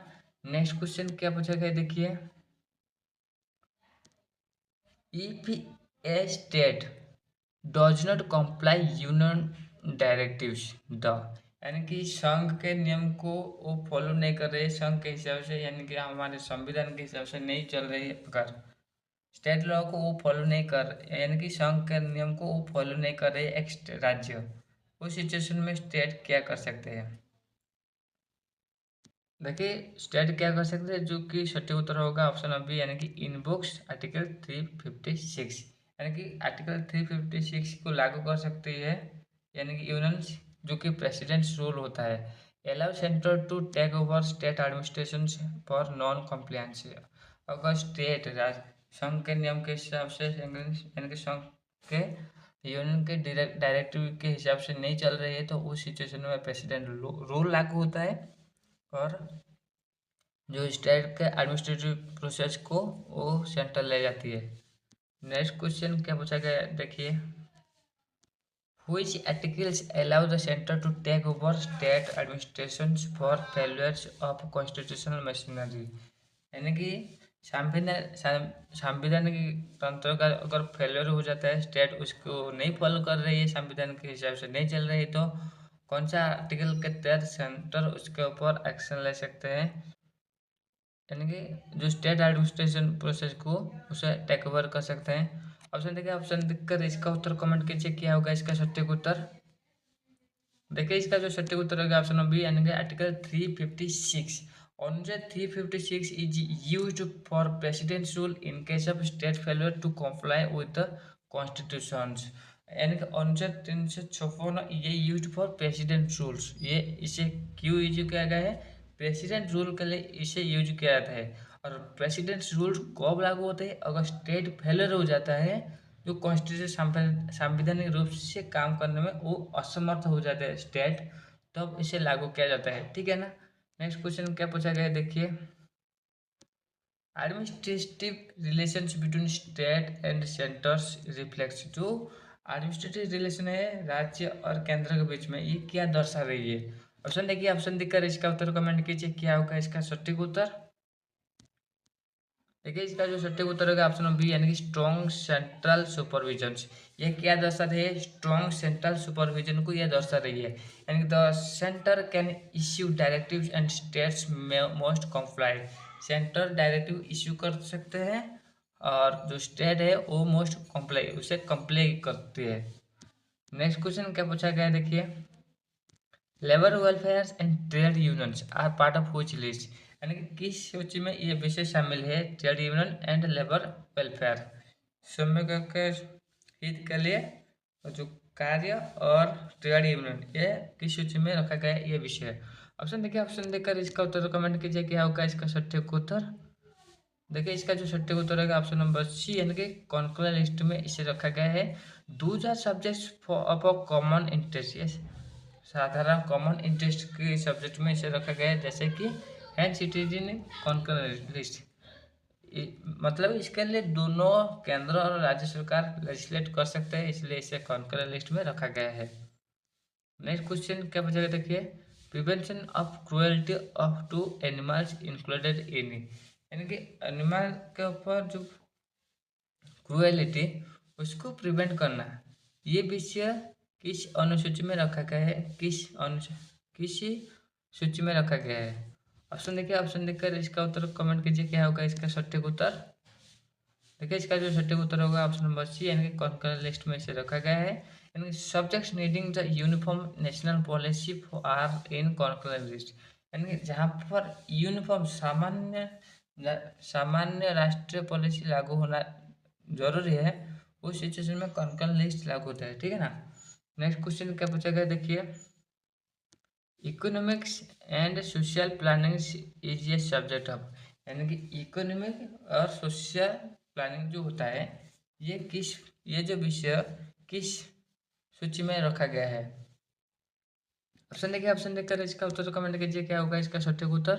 नेक्स्ट क्वेश्चन क्या पूछा गया देखिए। If A state does not comply union directives the, यानी कि संघ के नियम को वो फॉलो नहीं कर रहे संघ के हिसाब से, यानी कि हमारे संविधान के हिसाब से नहीं चल रही है, अगर स्टेट लॉ को वो फॉलो नहीं कर, यानी कि संघ के नियम को वो फॉलो नहीं कर रहे एक राज्य, उस सिचुएशन में स्टेट क्या कर सकते हैं। देखिए स्टेट क्या कर सकते हैं, जो कि सटीक उत्तर होगा ऑप्शन नंबर बी, यानी कि इनबुक्स आर्टिकल 356, यानी कि आर्टिकल 356 को लागू कर सकती है यानी कि यूनियन जो कि प्रेसिडेंट्स रूल होता है। Allow centre to take over state administration for non compliance. अगर स्टेट संघ के नियम के हिसाब से यानी कि संघ के यूनियन के डायरेक्टिव के हिसाब से नहीं चल रही है तो उस सिचुएशन में प्रेसिडेंट रूल लागू होता है और जो स्टेट के एडमिनिस्ट्रेटिव प्रोसेस को वो सेंटर ले जाती है। नेक्स्ट क्वेश्चन क्या पूछा गया देखिए, which articles allow the center to take over state administrations for failures of constitutional machinery। यानी कि संवैधानिक तंत्र का अगर फेलियर हो जाता है, स्टेट उसको नहीं फॉलो कर रही है, संविधान के हिसाब से नहीं चल रही, तो कौन सा आर्टिकल के तहत सेंटर उसके ऊपर एक्शन ले सकते हैं, यानी कि जो स्टेट एडमिनिस्ट्रेशन प्रोसेस को उसे टेक ओवर कर सकते हैं। ऑप्शन देखिए, ऑप्शन देखकर इसका उत्तर कमेंट कीजिए क्या होगा इसका सटीक उत्तर। देखिए इसका जो सटीक उत्तर होगा ऑप्शन बी, यानी कि आर्टिकल 356। अनुच्छेद 356 is used for president's rule in case of state failure to comply with the constitutions. यानी कि अनुच्छेद 356 ये यूज्ड फॉर प्रेसिडेंट रूल्स, ये इसे क्यों यूज किया गया है, प्रेसिडेंट रूल के लिए इसे यूज किया जाता है। और प्रेसिडेंट रूल कब लागू होते हैं, अगर स्टेट फेलियर हो जाता है, जो कॉन्स्टिट्यूशन संवैधानिक रूप से काम करने में वो असमर्थ हो जाता है स्टेट, तब इसे लागू किया जाता है, ठीक है ना। नेक्स्ट क्वेश्चन क्या पूछा गया देखिए, administrative relations between state and centres reflects. जो एडमिनिस्ट्रेटिव रिलेशन है राज्य और केंद्र के बीच में, ये क्या दर्शा रही है। ऑप्शन देखिए, ऑप्शन देखकर इसका उत्तर कमेंट कीजिए क्या होगा इसका सटीक उत्तर। देखिए इसका जो सटीक उत्तर होगा ऑप्शन बी, यानी कि स्ट्रॉन्ग सेंट्रल सुपरविजन। ये क्या दर्शा रही है, स्ट्रॉन्ग सेंट्रल सुपरविजन को यह दर्शा रही है। यानी कि the centre can issue directives and states most comply. Centre directive issue कर सकते हैं और जो स्टेट है वो मोस्ट कंप्लाई उसे कंप्लाई करती है। नेक्स्ट क्वेश्चन क्या पूछा गया देखिए, labour welfare and trade unions are part of which list. यानी कि किस सूची में ये विषय शामिल है, trade union and labour welfare, श्रमिक के हित के लिए जो कार्य और ट्रेड यूनियन, ये किस सूची में रखा गया है ये विषय। ऑप्शन देखिए, ऑप्शन देकर इसका उत्तर कमेंट कीजिए क्या होगा इसका सटीक उत्तर। देखिए इसका जो सटीक उत्तर है ऑप्शन नंबर सी, यानी कि कॉन्क्लेव लिस्ट में इसे रखा गया है। 2000 subjects of a common interest, साधारण कॉमन इंटरेस्ट के सब्जेक्ट में इसे रखा गया है, जैसे कि हैंड सिटीजन कॉन्क्लेव लिस्ट। मतलब इसके लिए दोनों केंद्र और राज्य सरकार लेजिस्लेट कर सकते हैं, इसलिए इसे कॉन्क्लेव लिस्ट में रखा गया है। नेक्स्ट क्वेश्चन क्या बचेगा देखिए, prevention of cruelty of to animals included in. यानी कि एनिमल के ऊपर जो क्रुएलिटी उसको प्रिवेंट करना, ये विषय किस अनुसूची में रखा गया है, किस सूची में रखा गया है। ऑप्शन देखिए, ऑप्शन देखकर इसका उत्तर कमेंट कीजिए क्या होगा इसका सटीक उत्तर। देखिए इसका जो सटीक उत्तर होगा ऑप्शन नंबर सी, यानी कि कॉन्करेंट लिस्ट में इसे रखा गया है। यानी subjects needing the uniform national policy are in concurrent list. यानी कि जहाँ पर यूनिफॉर्म सामान्य राष्ट्रीय पॉलिसी लागू होना जरूरी है, उस सिचुएशन में कॉन्करेंट लिस्ट लागू होता है, ठीक है ना। नेक्स्ट क्वेश्चन क्या पूछा गया देखिए, economics and social planning is a subject of. यानी कि इकोनॉमिक और सोशल प्लानिंग जो होता है, ये जो विषय किस सूची में रखा गया है। ऑप्शन देखिए, ऑप्शन देखकर इसका उत्तर कमेंट कीजिए क्या होगा इसका सटीक उत्तर।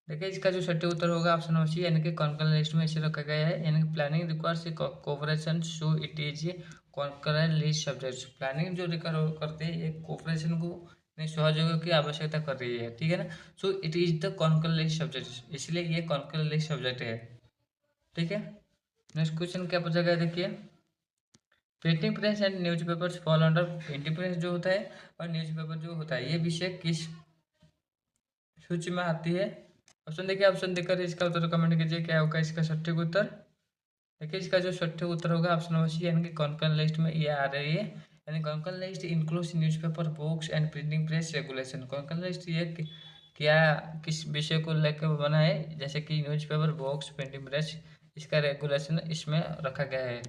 देखिए इसका जो सटीक उत्तर होगा ऑप्शन नंबर सी, यानी कि कॉन्करेंट लिस्ट में इसे रखा गया है। यानी कि planning requires cooperation so it is concurrent list subject. Planning जो रिक्वायर करते हैं ये कोऑपरेशन को सहयोग की आवश्यकता कर रही है, ठीक है ना। So it is the concurrent list subject, इसलिए ये कॉन्करेंट लिस्ट सब्जेक्ट है, ठीक है। नेक्स्ट क्वेश्चन क्या पूछा गया देखिए, printing press and news papers fall under. Printing press जो होता है और न्यूज पेपर जो होता है, ये विषय किस सूची में आती है। ऑप्शन देखिए, ऑप्शन देकर इसका उत्तर कमेंट कीजिए क्या होगा इसका सटीक उत्तर। देखिए इसका जो सटीक उत्तर होगा ऑप्शन नंबर सी, यानी कि कॉन्करेंट लिस्ट में ये आ रही है। यानी concurrent list includes newspaper, books and printing press regulation. Concurrent list ये क्या किस विषय को लेकर बना है, जैसे कि न्यूज़पेपर, बुक्स, प्रिंटिंग प्रेस, इसका रेगुलेशन इसमें रखा गया है।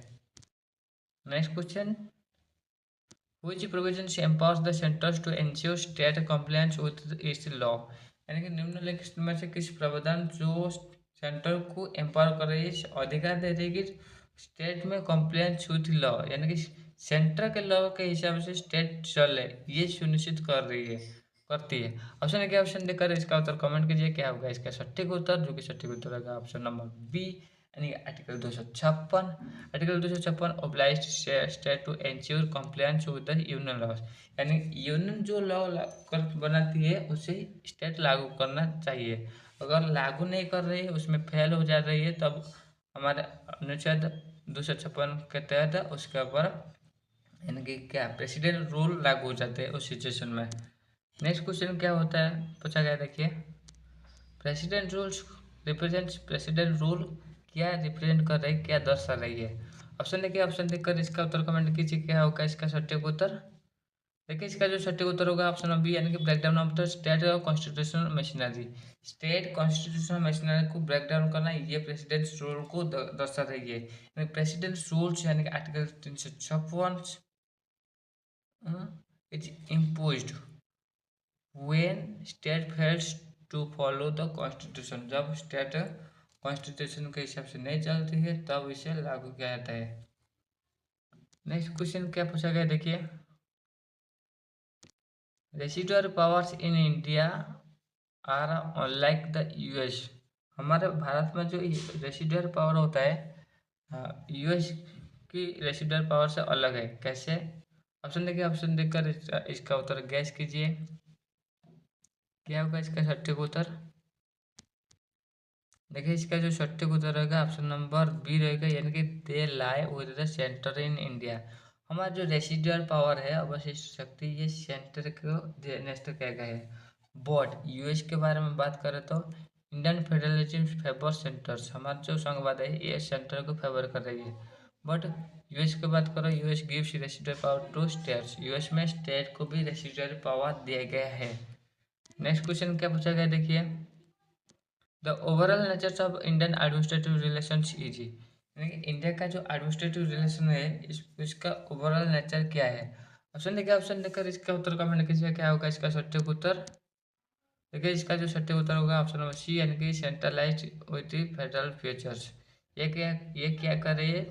Next question, which provisions empowers the centers to ensure state compliance with its law। यानी कि निम्नलिखित में से किस प्रावधान जो सेंटर को एम्पावर कर रही है, अधिकार दे रही है कि स्टेट में कॉम्प्लायंस विथ लॉ, यानी कि सेंटर के लॉ के हिसाब से स्टेट चले, ये सुनिश्चित कर रही है, करती है। ऑप्शन है क्या? ऑप्शन देकर इसका उत्तर कमेंट कीजिए, क्या होगा इसका सटीक उत्तर, जो कि सटीक उत्तर होगा ऑप्शन नंबर बी, यानी article 256। Article 256 obliged state to ensure compliance with the union laws, यानी यूनियन जो लॉ बनाती है उसे स्टेट लागू करना चाहिए। अगर लागू नहीं कर रही है, उसमें फेल हो जा रही है, तब हमारे अनुच्छेद 256 के तहत उसके ऊपर यानी कि क्या प्रेसिडेंट रूल लागू हो जाते हैं उस सिचुएशन में। नेक्स्ट क्वेश्चन क्या होता है, पूछा गया, देखिए president rules represents, president rule क्या रिप्रेजेंट कर रही है, क्या दर्शा रही है। ऑप्शन देखिए, ऑप्शन देखकर इसका उत्तर कमेंट कीजिए, क्या होगा इसका सटीक उत्तर। देखिए इसका जो सटीक उत्तर होगा ऑप्शन नंबर बी, यानी कि breakdown of the state constitutional machinery. State constitutional machinery को ब्रेकडाउन करना, ये प्रेसिडेंट रूल को दर्शा रही है। प्रेसिडेंट रूल्स यानी कि article 356 is imposed when state fails to follow the constitution, जब स्टेट कॉन्स्टिट्यूशन के हिसाब से नहीं चलती है तब इसे लागू किया जाता है। नेक्स्ट क्वेश्चन क्या पूछा गया, देखिए residual powers in India are unlike the US. हमारे भारत में जो रेसिडुअल पावर होता है यूएस की रेसिडुअल पावर से अलग है, कैसे? ऑप्शन देखिए, ऑप्शन देखकर इसका उत्तर गैस कीजिए, क्या होगा इसका सटीक उत्तर। देखिए इसका जो सटीक उत्तर रहेगा ऑप्शन नंबर बी रहेगा, यानी कि they lie with the centre in India. हमारा जो रेसिडुअल पावर है, अवशिष्ट शक्ति, ये सेंटर को नेक्स्ट क्या है। बट यूएस के बारे में बात करें तो इंडियन फेडरलिज्म फेवर सेंटर्स, हमारा जो संघवाद है ये सेंटर को फेवर कर रही है। बट यूएस की बात करो, US gives residual power to states, US में स्टेट को भी रेसिडुअल पावर दिया गया है। नेक्स्ट क्वेश्चन क्या पूछा गया, देखिए the overall natures of Indian administrative relations is, यानी कि इंडिया का जो एडमिनिस्ट्रेटिव रिलेशन है इसका ओवरऑल नेचर क्या है। ऑप्शन देखिए, ऑप्शन देकर इसका उत्तर कमेंट कीजिए, क्या होगा इसका सटीक उत्तर। देखिए इसका जो सटीक उत्तर होगा ऑप्शन नंबर सी, यानी कि सेंट्रलाइज विथ फेडरल फीचर्स। ये क्या कर रही है,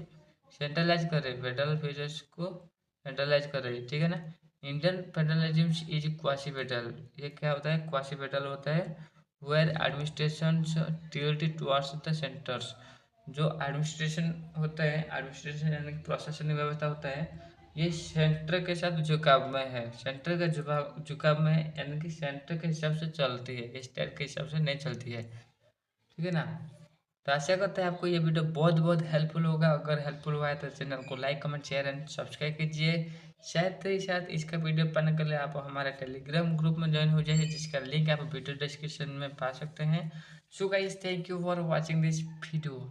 सेंट्रलाइज कर रही है, फेडरल फीचर्स को सेंट्रलाइज कर रही है, ठीक है ना। Indian federalism is quasi federal, ये क्या होता है, क्वासी फेडरल होता है, where administration tilt towards the centres. जो एडमिनिस्ट्रेशन होता है, एडमिनिस्ट्रेशन यानी कि प्रशासनिक व्यवस्था होता है, ये सेंटर के साथ झुकाव में है, सेंटर के झुकाव में है, यानी कि सेंटर के हिसाब से चलती है, स्टेट के हिसाब से नहीं चलती है, ठीक है ना। तो आशा करते हैं आपको ये वीडियो बहुत बहुत हेल्पफुल होगा। अगर हेल्पफुल हुआ है तो चैनल को like comment share and subscribe कीजिए। साथ ही साथ इसका वीडियो पाने के लिए आप हमारे टेलीग्राम ग्रुप में ज्वाइन हो जाइए, जिसका लिंक आप वीडियो डिस्क्रिप्शन में पा सकते हैं। So guys, thank you for watching this video.